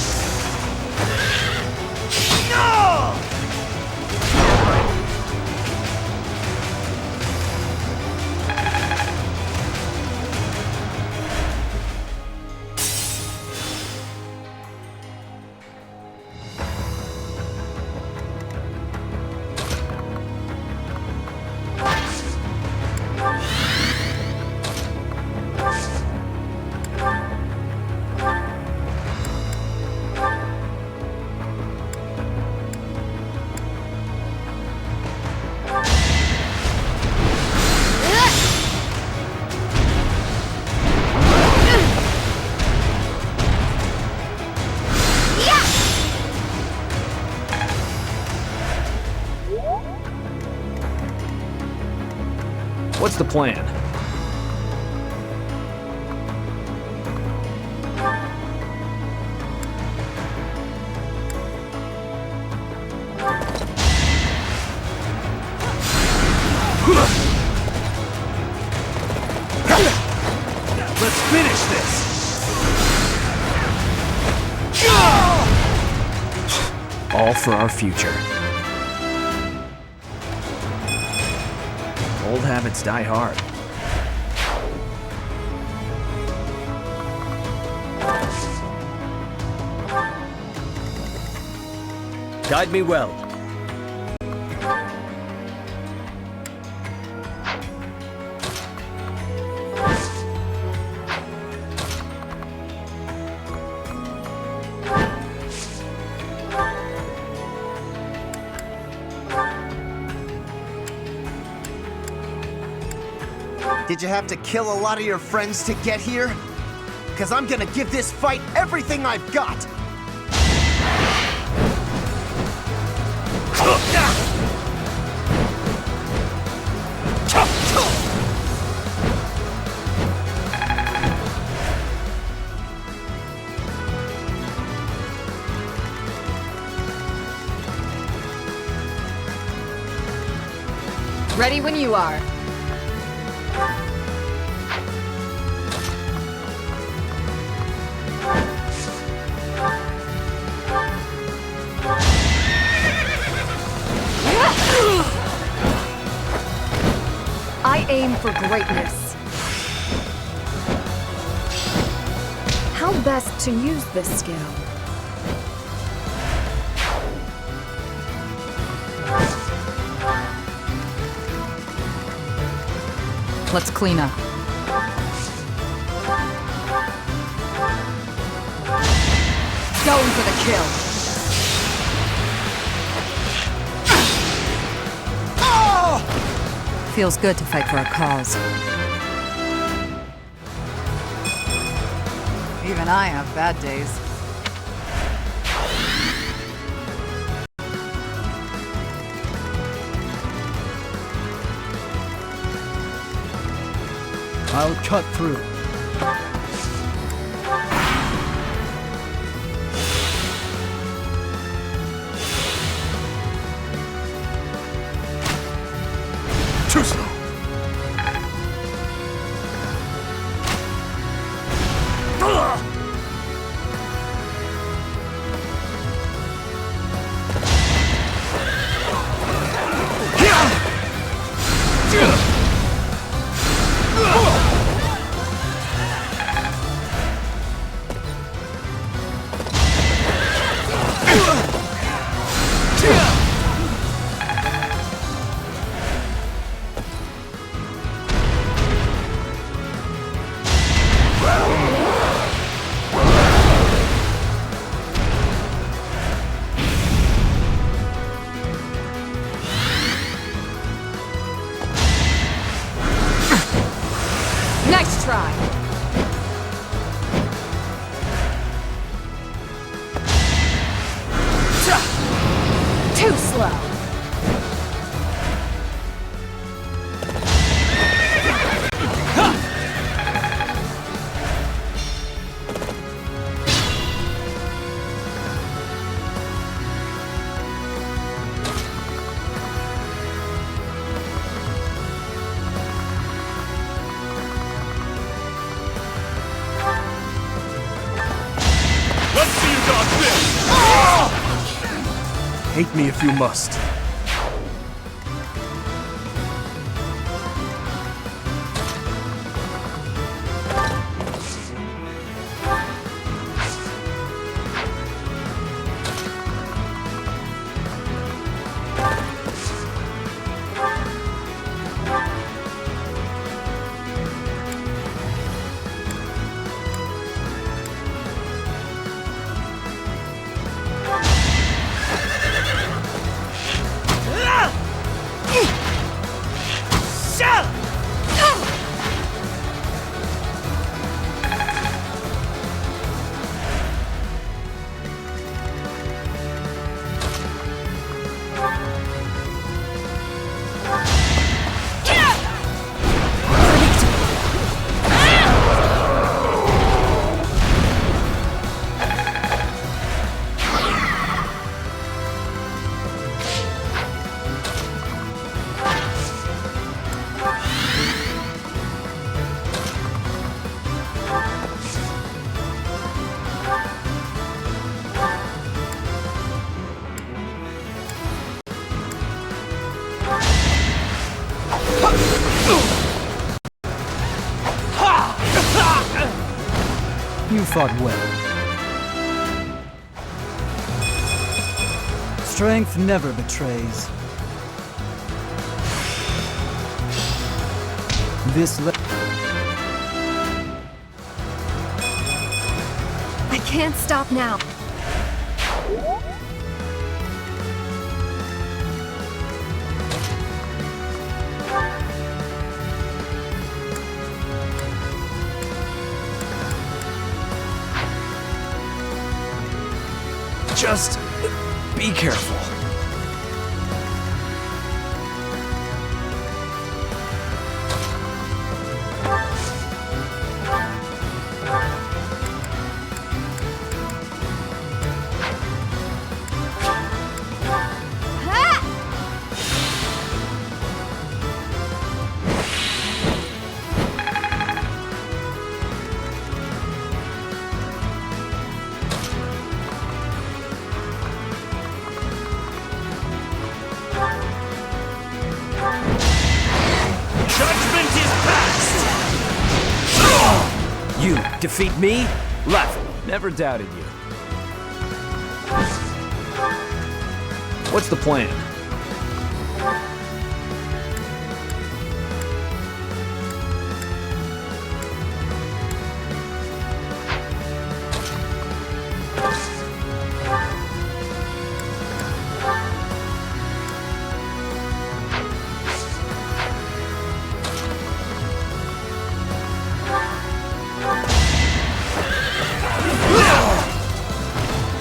What's the plan? Let's finish this! All for our future. Old habits die hard. Guide me well. Did you have to kill a lot of your friends to get here? 'Cause I'm gonna give this fight everything I've got! Ready when you are. I aim for greatness. How best to use this skill? Let's clean up. Going for the kill. Feels good to fight for a cause. Even I have bad days. I'll cut through. Too slow. Nice try! Too slow. Let's see you dodge this! Hate me if you must. fought well. Strength never betrays. I can't stop now. Just be careful. You defeat me? Laughable. Never doubted you. What's the plan?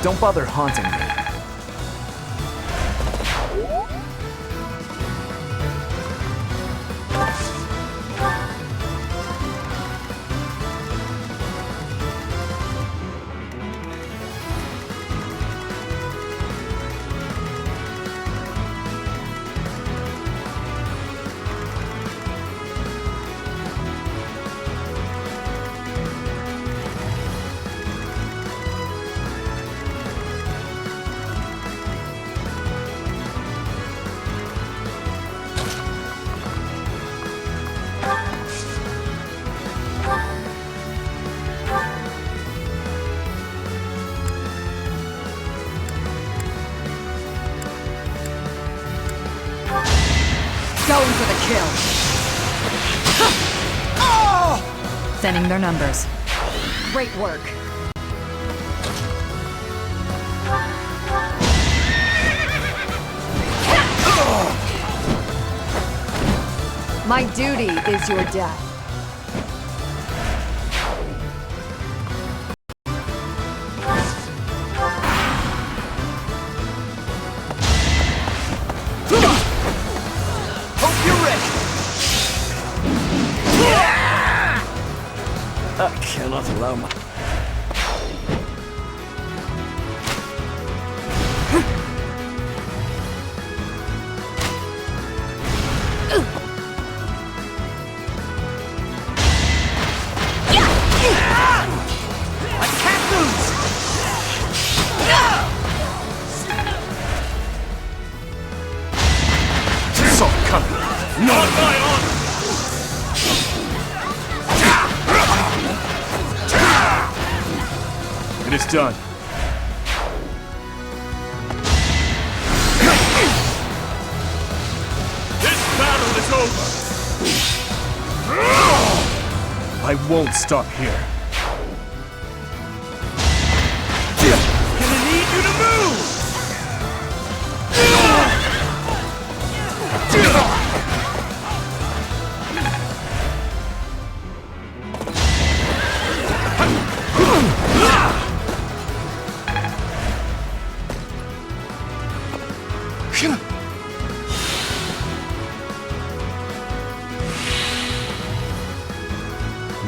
Don't bother haunting me. Going for the kill. Thinning their numbers. Great work. My duty is your death. I cannot allow my... I can't lose! So coming. Not my honor! It is done. This battle is over! I won't stop here. Gonna need you to move!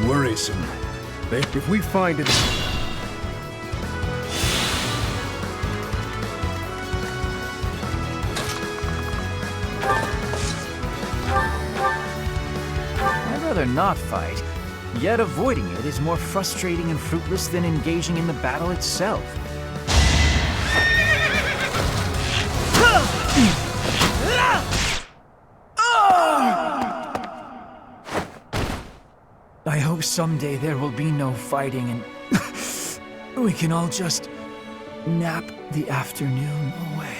Worrisome. If we find it... I'd rather not fight, yet avoiding it is more frustrating and fruitless than engaging in the battle itself. I hope someday there will be no fighting and We can all just nap the afternoon away.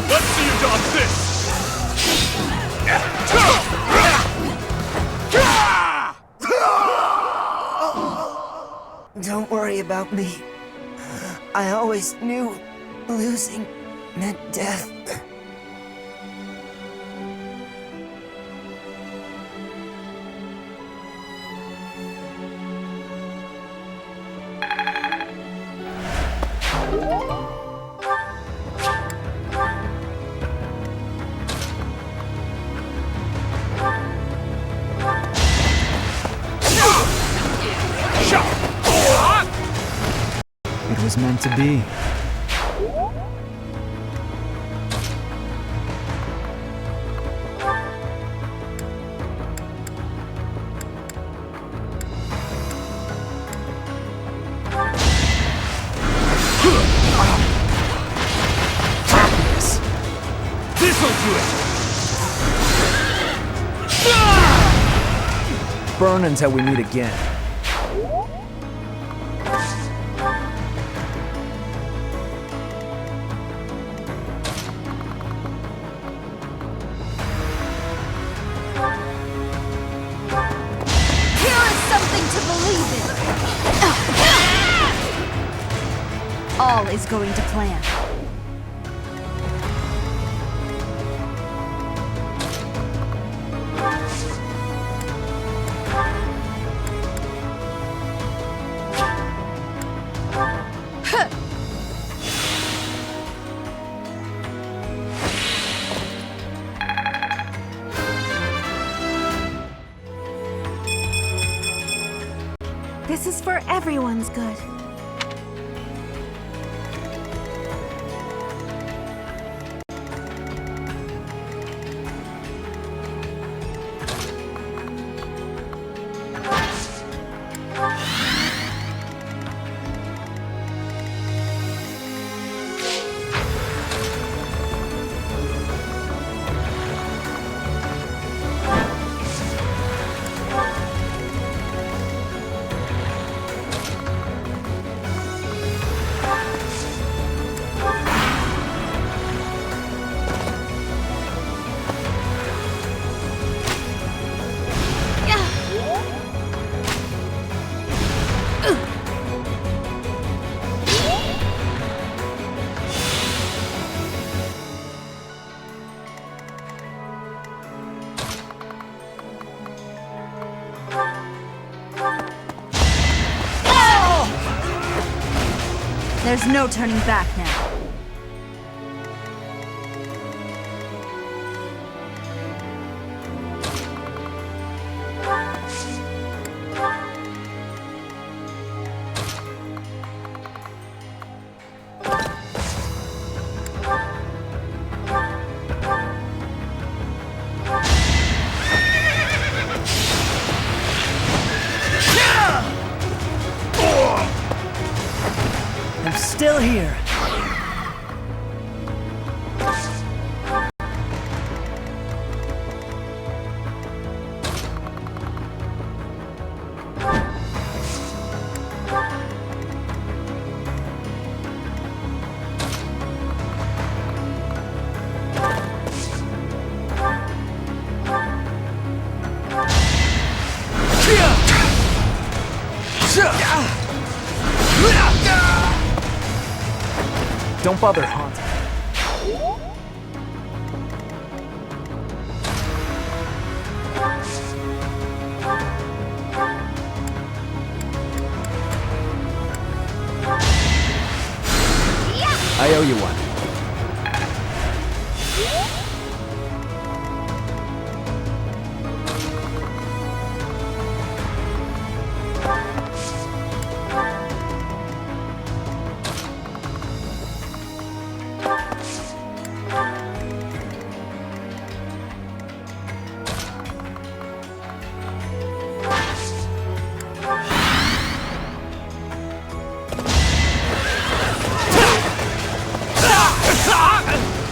Let's see you dodge this! Don't worry about me. I always knew losing meant death. It was meant to be. This'll do it! Burn until we meet again. All is going to plan. This is for everyone's good. There's no turning back now. I'm still here. Don't bother haunting. I owe you one.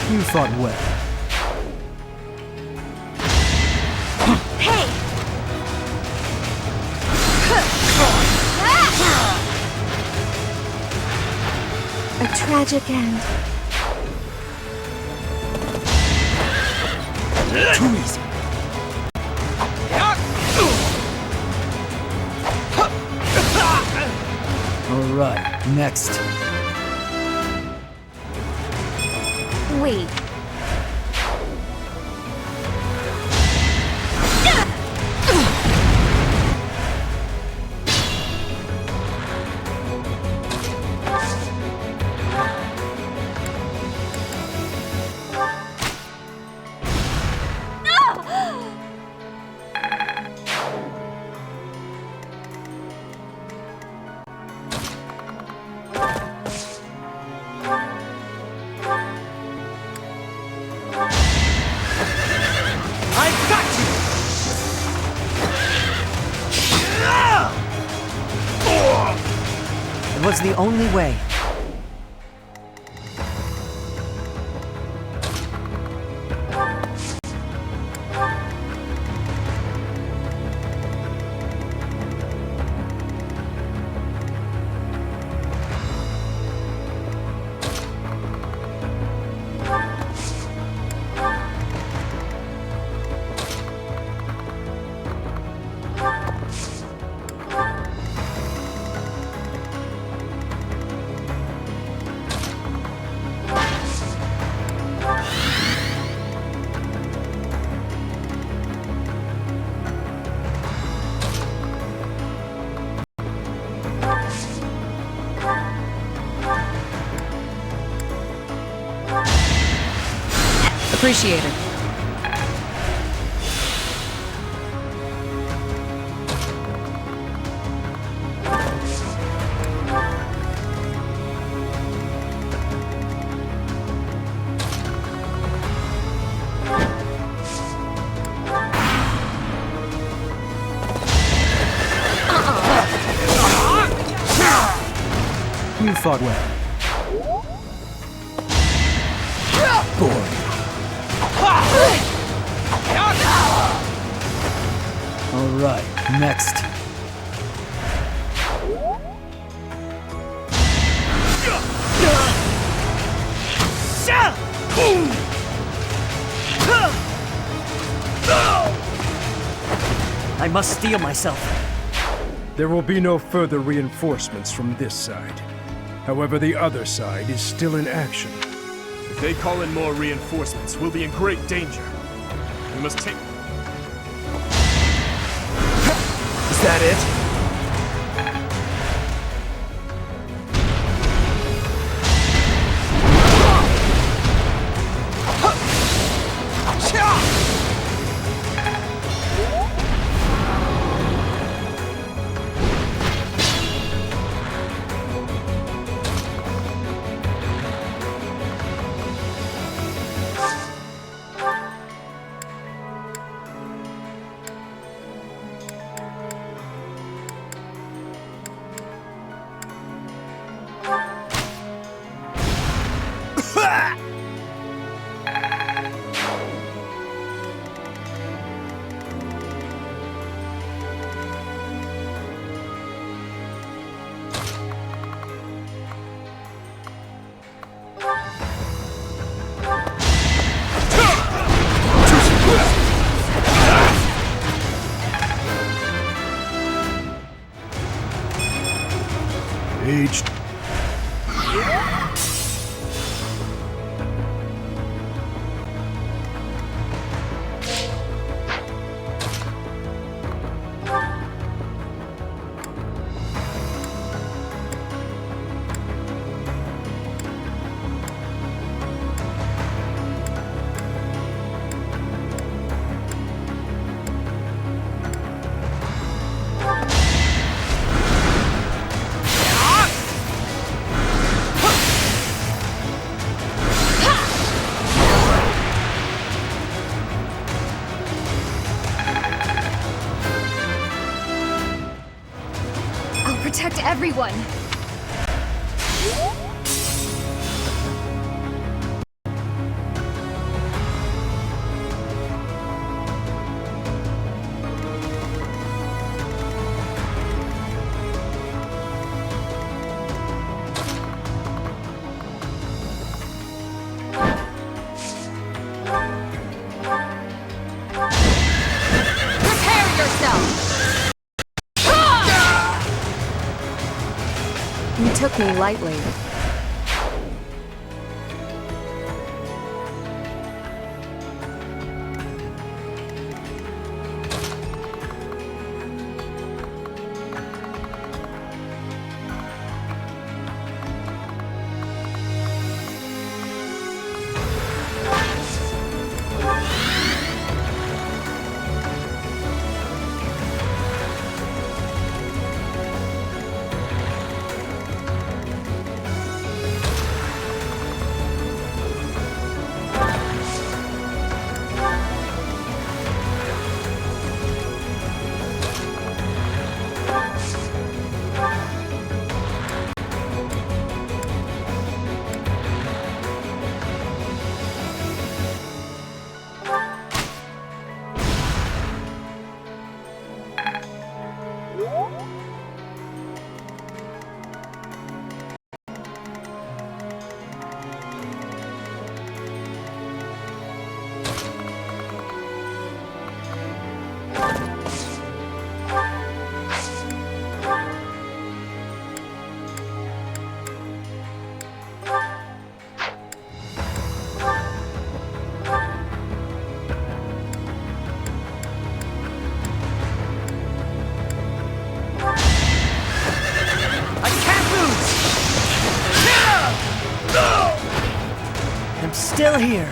You fought well. Hey! A tragic end. Too easy. All right, next. Wait. It was the only way. Appreciate it. You fought well. Boring. All right, next. I must steel myself. There will be no further reinforcements from this side. However, the other side is still in action. If they call in more reinforcements, we'll be in great danger. We must take... Is that it? Aged. Protect everyone! took me lightly. I'm still here.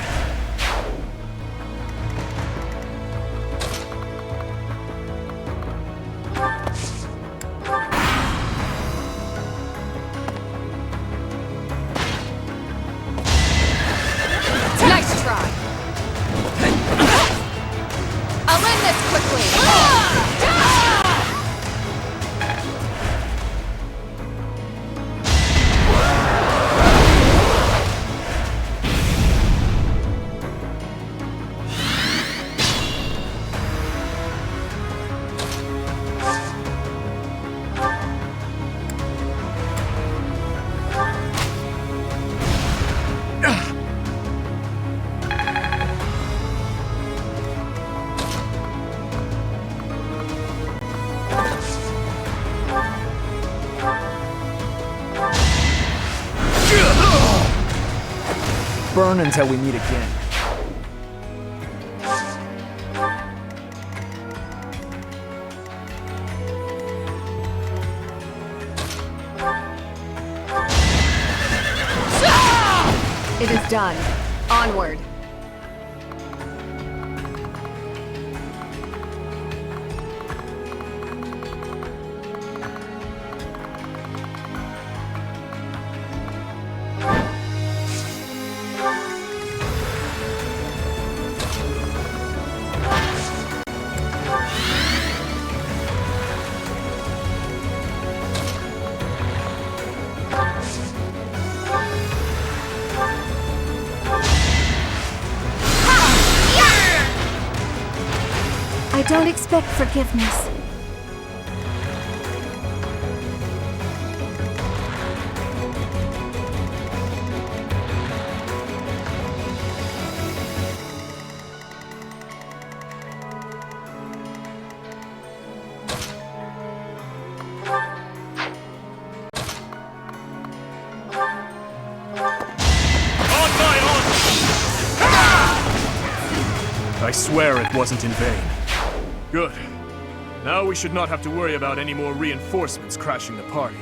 Nice try! I'll end this quickly! Burn until we meet again. It is done. Onward. I don't expect forgiveness. I swear it wasn't in vain. Good. Now we should not have to worry about any more reinforcements crashing the party.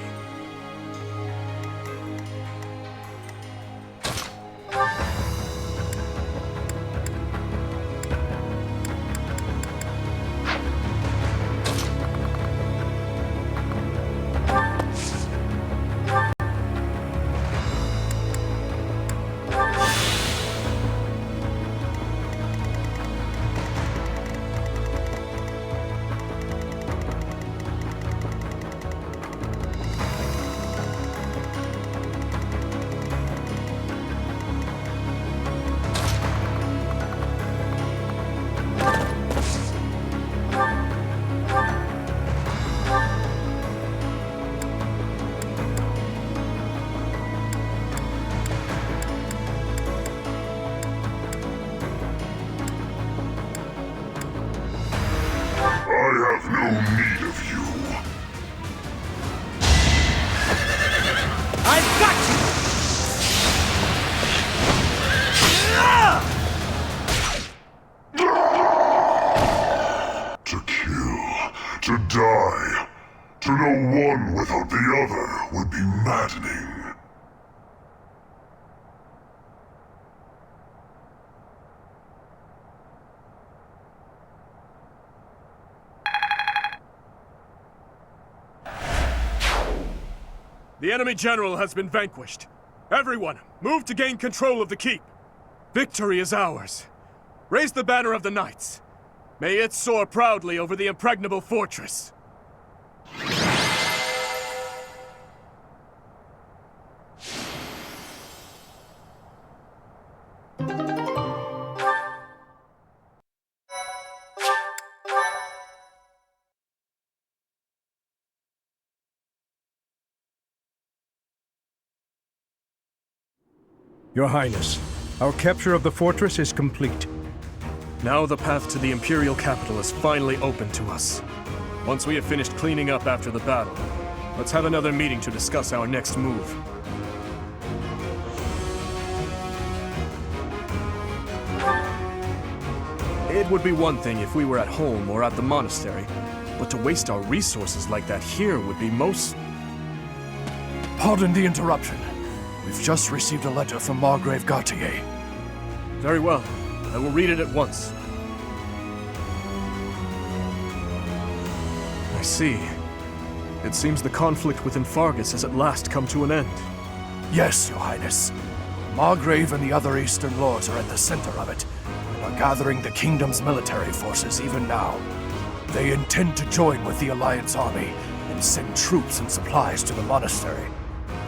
I have no need of you. To die. To know one without the other would be maddening. The enemy general has been vanquished. Everyone, move to gain control of the keep. Victory is ours. Raise the banner of the knights. May it soar proudly over the impregnable fortress. Your Highness, our capture of the fortress is complete. Now the path to the Imperial capital is finally open to us. Once we have finished cleaning up after the battle, let's have another meeting to discuss our next move. It would be one thing if we were at home or at the monastery, but to waste our resources like that here would be most... Pardon the interruption. We've just received a letter from Margrave Gautier. Very well. I will read it at once. I see. It seems the conflict within Fargus has at last come to an end. Yes, Your Highness. Margrave and the other Eastern Lords are at the center of it, and are gathering the kingdom's military forces even now. They intend to join with the Alliance army and send troops and supplies to the monastery.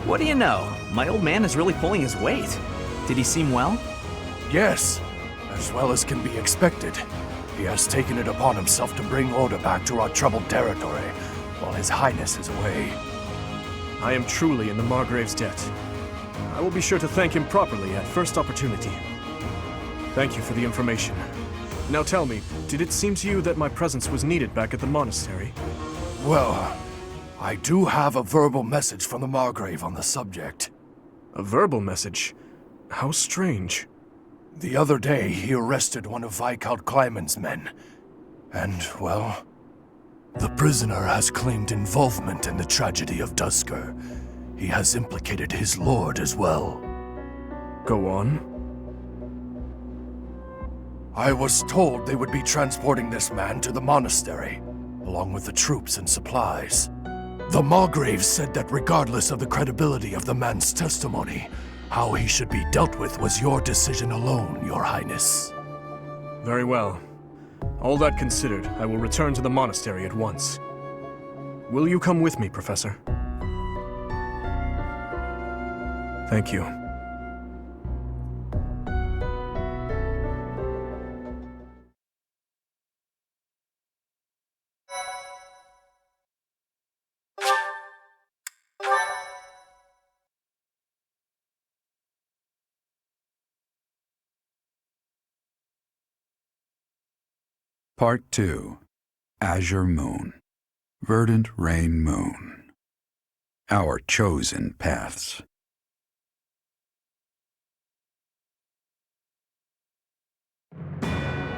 What do you know? My old man is really pulling his weight. Did he seem well? Yes, as well as can be expected. He has taken it upon himself to bring order back to our troubled territory, while His Highness is away. I am truly in the Margrave's debt. I will be sure to thank him properly at first opportunity. Thank you for the information. Now tell me, did it seem to you that my presence was needed back at the monastery? Well, I do have a verbal message from the Margrave on the subject. A verbal message? How strange. The other day, he arrested one of Viscount Kleiman's men. And, well, the prisoner has claimed involvement in the tragedy of Dusker. He has implicated his lord as well. Go on. I was told they would be transporting this man to the monastery, along with the troops and supplies. The Margrave said that regardless of the credibility of the man's testimony, how he should be dealt with was your decision alone, Your Highness. Very well. All that considered, I will return to the monastery at once. Will you come with me, Professor? Thank you. Part 2. Azure Moon. Verdant Rain Moon. Our chosen paths.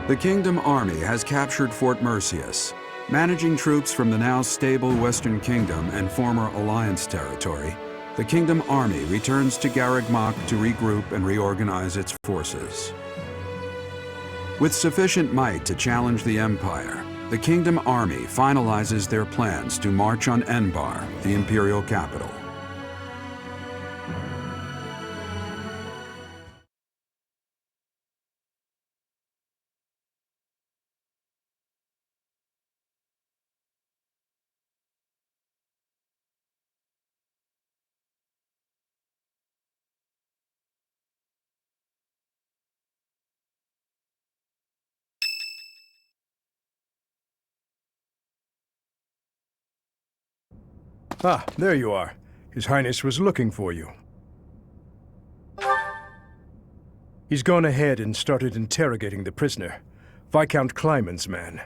The Kingdom Army has captured Fort Mercius. Managing troops from the now stable Western Kingdom and former Alliance territory, the Kingdom Army returns to Garreg Mach to regroup and reorganize its forces. With sufficient might to challenge the Empire, the Kingdom Army finalizes their plans to march on Enbar, the Imperial capital. Ah, there you are. His Highness was looking for you. He's gone ahead and started interrogating the prisoner, Viscount Kleiman's man.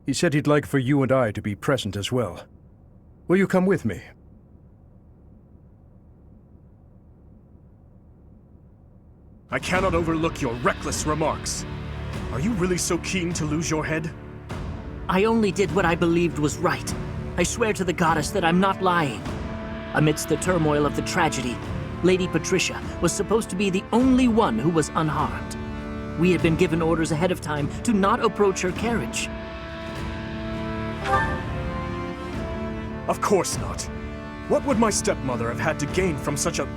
He said he'd like for you and I to be present as well. Will you come with me? I cannot overlook your reckless remarks. Are you really so keen to lose your head? I only did what I believed was right. I swear to the goddess that I'm not lying. Amidst the turmoil of the tragedy, Lady Patricia was supposed to be the only one who was unharmed. We had been given orders ahead of time to not approach her carriage. Of course not. What would my stepmother have had to gain from such a...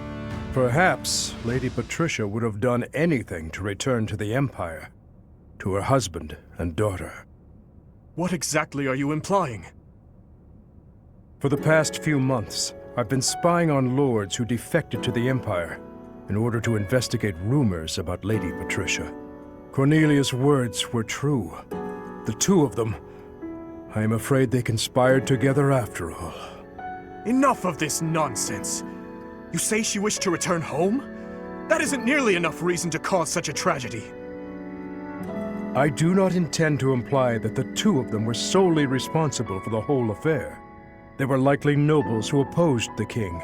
Perhaps Lady Patricia would have done anything to return to the Empire, to her husband and daughter. What exactly are you implying? For the past few months, I've been spying on lords who defected to the Empire in order to investigate rumors about Lady Patricia. Cornelia's words were true. The two of them, I am afraid they conspired together after all. Enough of this nonsense! You say she wished to return home? That isn't nearly enough reason to cause such a tragedy. I do not intend to imply that the two of them were solely responsible for the whole affair. They were likely nobles who opposed the king,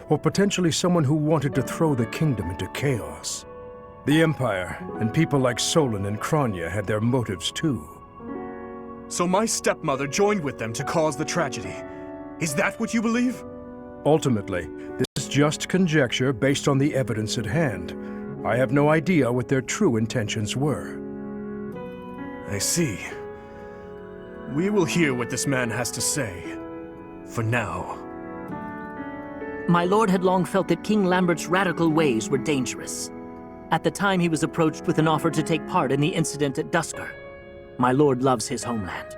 or potentially someone who wanted to throw the kingdom into chaos. The Empire and people like Solon and Kranya had their motives too. So my stepmother joined with them to cause the tragedy. Is that what you believe? Ultimately, this is just conjecture based on the evidence at hand. I have no idea what their true intentions were. I see. We will hear what this man has to say. For now. My lord had long felt that King Lambert's radical ways were dangerous. At the time, he was approached with an offer to take part in the incident at Dusker. My lord loves his homeland.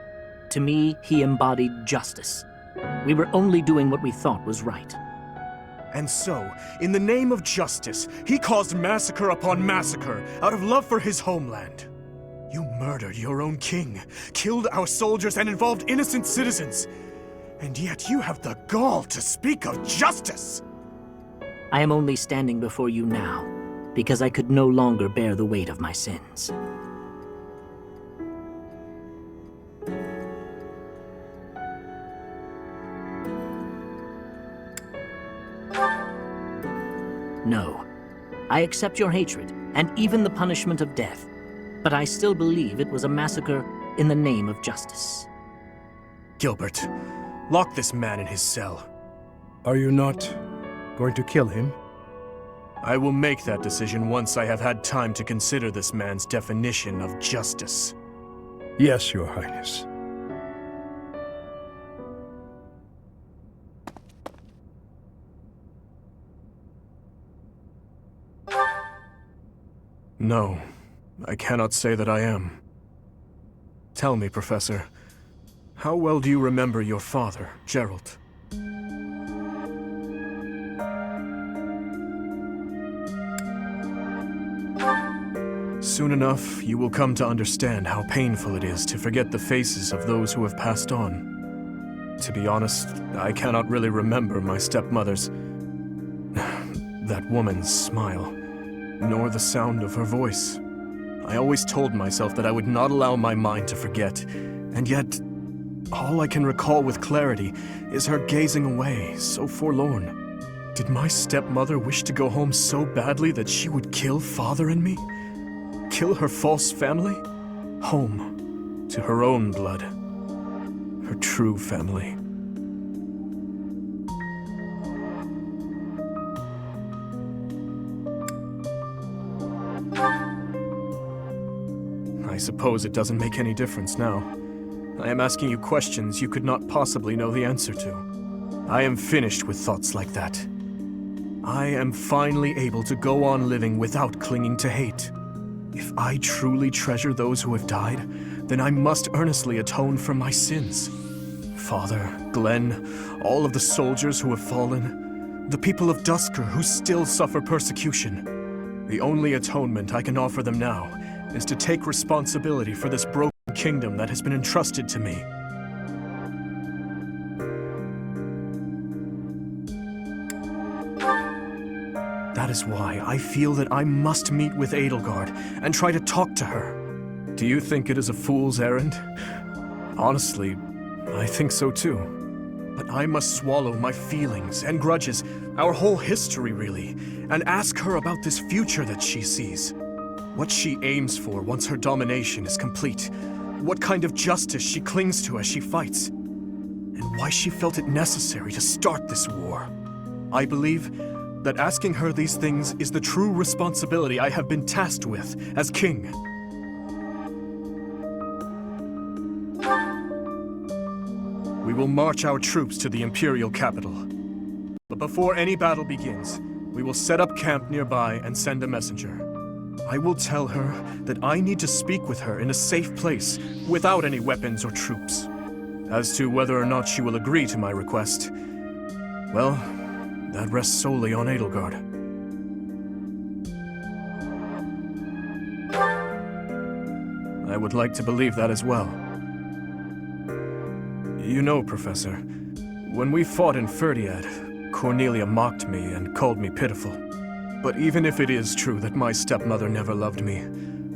To me, he embodied justice. We were only doing what we thought was right. And so, in the name of justice, he caused massacre upon massacre out of love for his homeland. You murdered your own king, killed our soldiers, and involved innocent citizens. And yet you have the gall to speak of justice! I am only standing before you now, because I could no longer bear the weight of my sins. No. I accept your hatred, and even the punishment of death. But I still believe it was a massacre in the name of justice. Gilbert, lock this man in his cell. Are you not going to kill him? I will make that decision once I have had time to consider this man's definition of justice. Yes, Your Highness. No, I cannot say that I am. Tell me, Professor, how well do you remember your father, Gerald? Soon enough, you will come to understand how painful it is to forget the faces of those who have passed on. To be honest, I cannot really remember my stepmother's... that woman's smile, nor the sound of her voice. I always told myself that I would not allow my mind to forget, and yet, all I can recall with clarity is her gazing away, so forlorn. Did my stepmother wish to go home so badly that she would kill Father and me? Kill her false family? Home, to her own blood. Her true family. I suppose it doesn't make any difference now. I am asking you questions you could not possibly know the answer to. I am finished with thoughts like that. I am finally able to go on living without clinging to hate. If I truly treasure those who have died, then I must earnestly atone for my sins. Father, Glenn, all of the soldiers who have fallen, the people of Dusker who still suffer persecution. The only atonement I can offer them now is to take responsibility for this broken kingdom that has been entrusted to me. That is why I feel that I must meet with AleGiirl and try to talk to her. Do you think it is a fool's errand? Honestly, I think so too. But I must swallow my feelings and grudges, our whole history really, and ask her about this future that she sees. What she aims for once her domination is complete. what kind of justice she clings to as she fights, and why she felt it necessary to start this war. I believe that asking her these things is the true responsibility I have been tasked with as king. We will march our troops to the Imperial capital. But before any battle begins, we will set up camp nearby and send a messenger. I will tell her that I need to speak with her in a safe place, without any weapons or troops. As to whether or not she will agree to my request, well, that rests solely on AleGiirl. I would like to believe that as well. You know, Professor, when we fought in Ferdiad, Cornelia mocked me and called me pitiful. But even if it is true that my stepmother never loved me,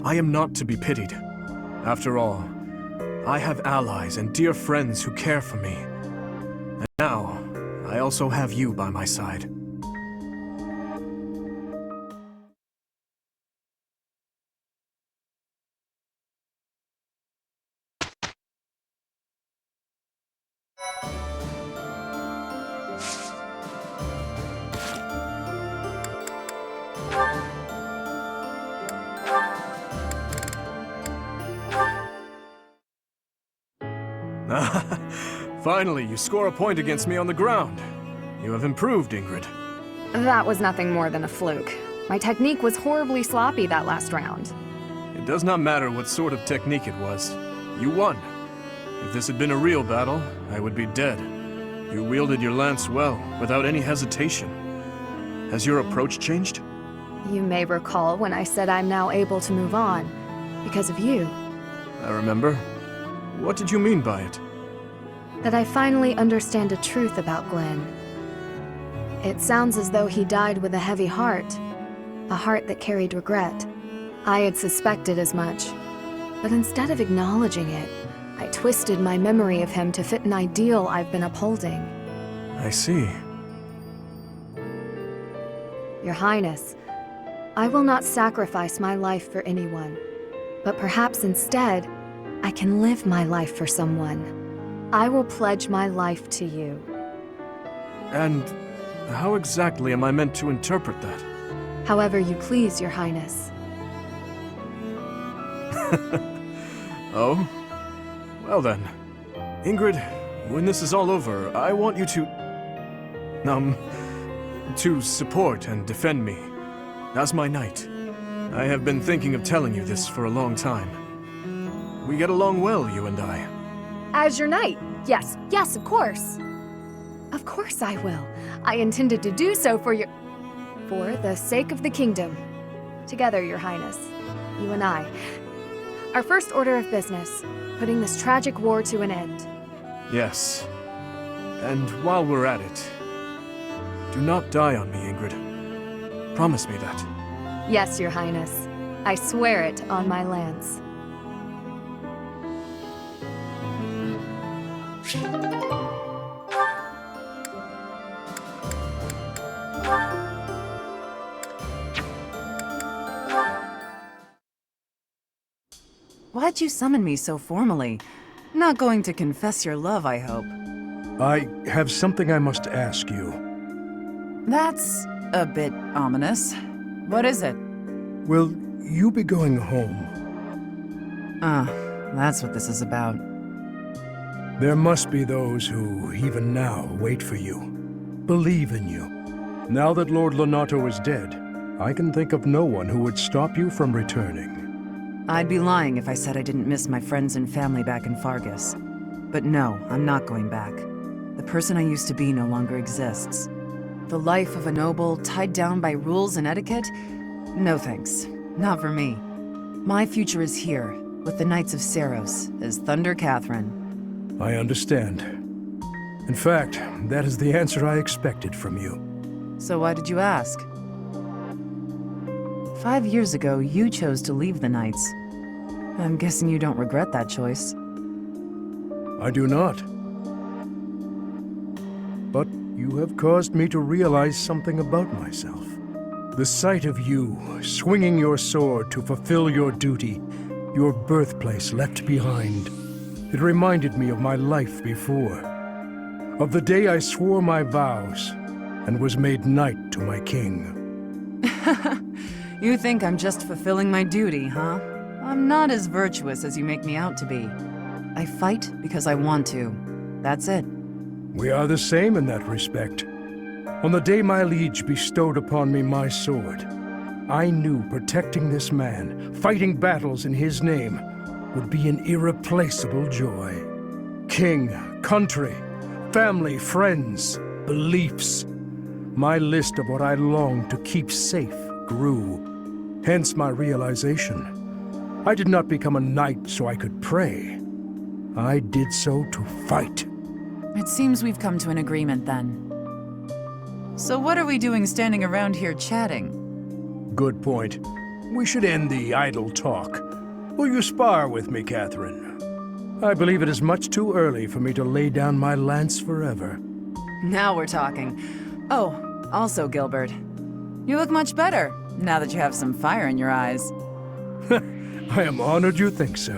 I am not to be pitied. After all, I have allies and dear friends who care for me. And now, I also have you by my side. Finally, you score a point against me on the ground. You have improved, Ingrid. That was nothing more than a fluke. My technique was horribly sloppy that last round. It does not matter what sort of technique it was. You won. If this had been a real battle, I would be dead. You wielded your lance well, without any hesitation. Has your approach changed? You may recall when I said I'm now able to move on, because of you. I remember. What did you mean by it? That I finally understand a truth about Glenn. It sounds as though he died with a heavy heart, a heart that carried regret. I had suspected as much, but instead of acknowledging it, I twisted my memory of him to fit an ideal I've been upholding. I see. Your Highness, I will not sacrifice my life for anyone, but perhaps instead, I can live my life for someone. I will pledge my life to you. And how exactly am I meant to interpret that? However you please, Your Highness. Oh? Well then. Ingrid, when this is all over, I want you to support and defend me. As my knight. I have been thinking of telling you this for a long time. We get along well, you and I. As your knight? Yes, yes, of course. Of course I will. I intended to do so for the sake of the kingdom. Together, Your Highness. You and I. Our first order of business, putting this tragic war to an end. Yes. And while we're at it, do not die on me, Ingrid. Promise me that. Yes, Your Highness. I swear it on my lance. Why'd you summon me so formally? Not going to confess your love, I hope. I have something I must ask you. That's a bit ominous. What is it? Will you be going home? Ah, that's what this is about. There must be those who, even now, wait for you. Believe in you. Now that Lord Lonato is dead, I can think of no one who would stop you from returning. I'd be lying if I said I didn't miss my friends and family back in Fargus. But no, I'm not going back. The person I used to be no longer exists. The life of a noble, tied down by rules and etiquette? No thanks. Not for me. My future is here, with the Knights of Seiros, as Thunder Catherine. I understand. In fact, that is the answer I expected from you. So why did you ask? 5 years ago, you chose to leave the Knights. I'm guessing you don't regret that choice. I do not. But you have caused me to realize something about myself. The sight of you, swinging your sword to fulfill your duty, your birthplace left behind. It reminded me of my life before, of the day I swore my vows and was made knight to my king. You think I'm just fulfilling my duty, huh? I'm not as virtuous as you make me out to be. I fight because I want to. That's it. We are the same in that respect. On the day my liege bestowed upon me my sword, I knew protecting this man, fighting battles in his name, would be an irreplaceable joy. King, country, family, friends, beliefs. My list of what I longed to keep safe grew. Hence my realization. I did not become a knight so I could pray. I did so to fight. It seems we've come to an agreement then. So what are we doing standing around here chatting? Good point. We should end the idle talk. Will you spar with me, Catherine? I believe it is much too early for me to lay down my lance forever. Now we're talking. Oh, also, Gilbert. You look much better, now that you have some fire in your eyes. I am honored you think so.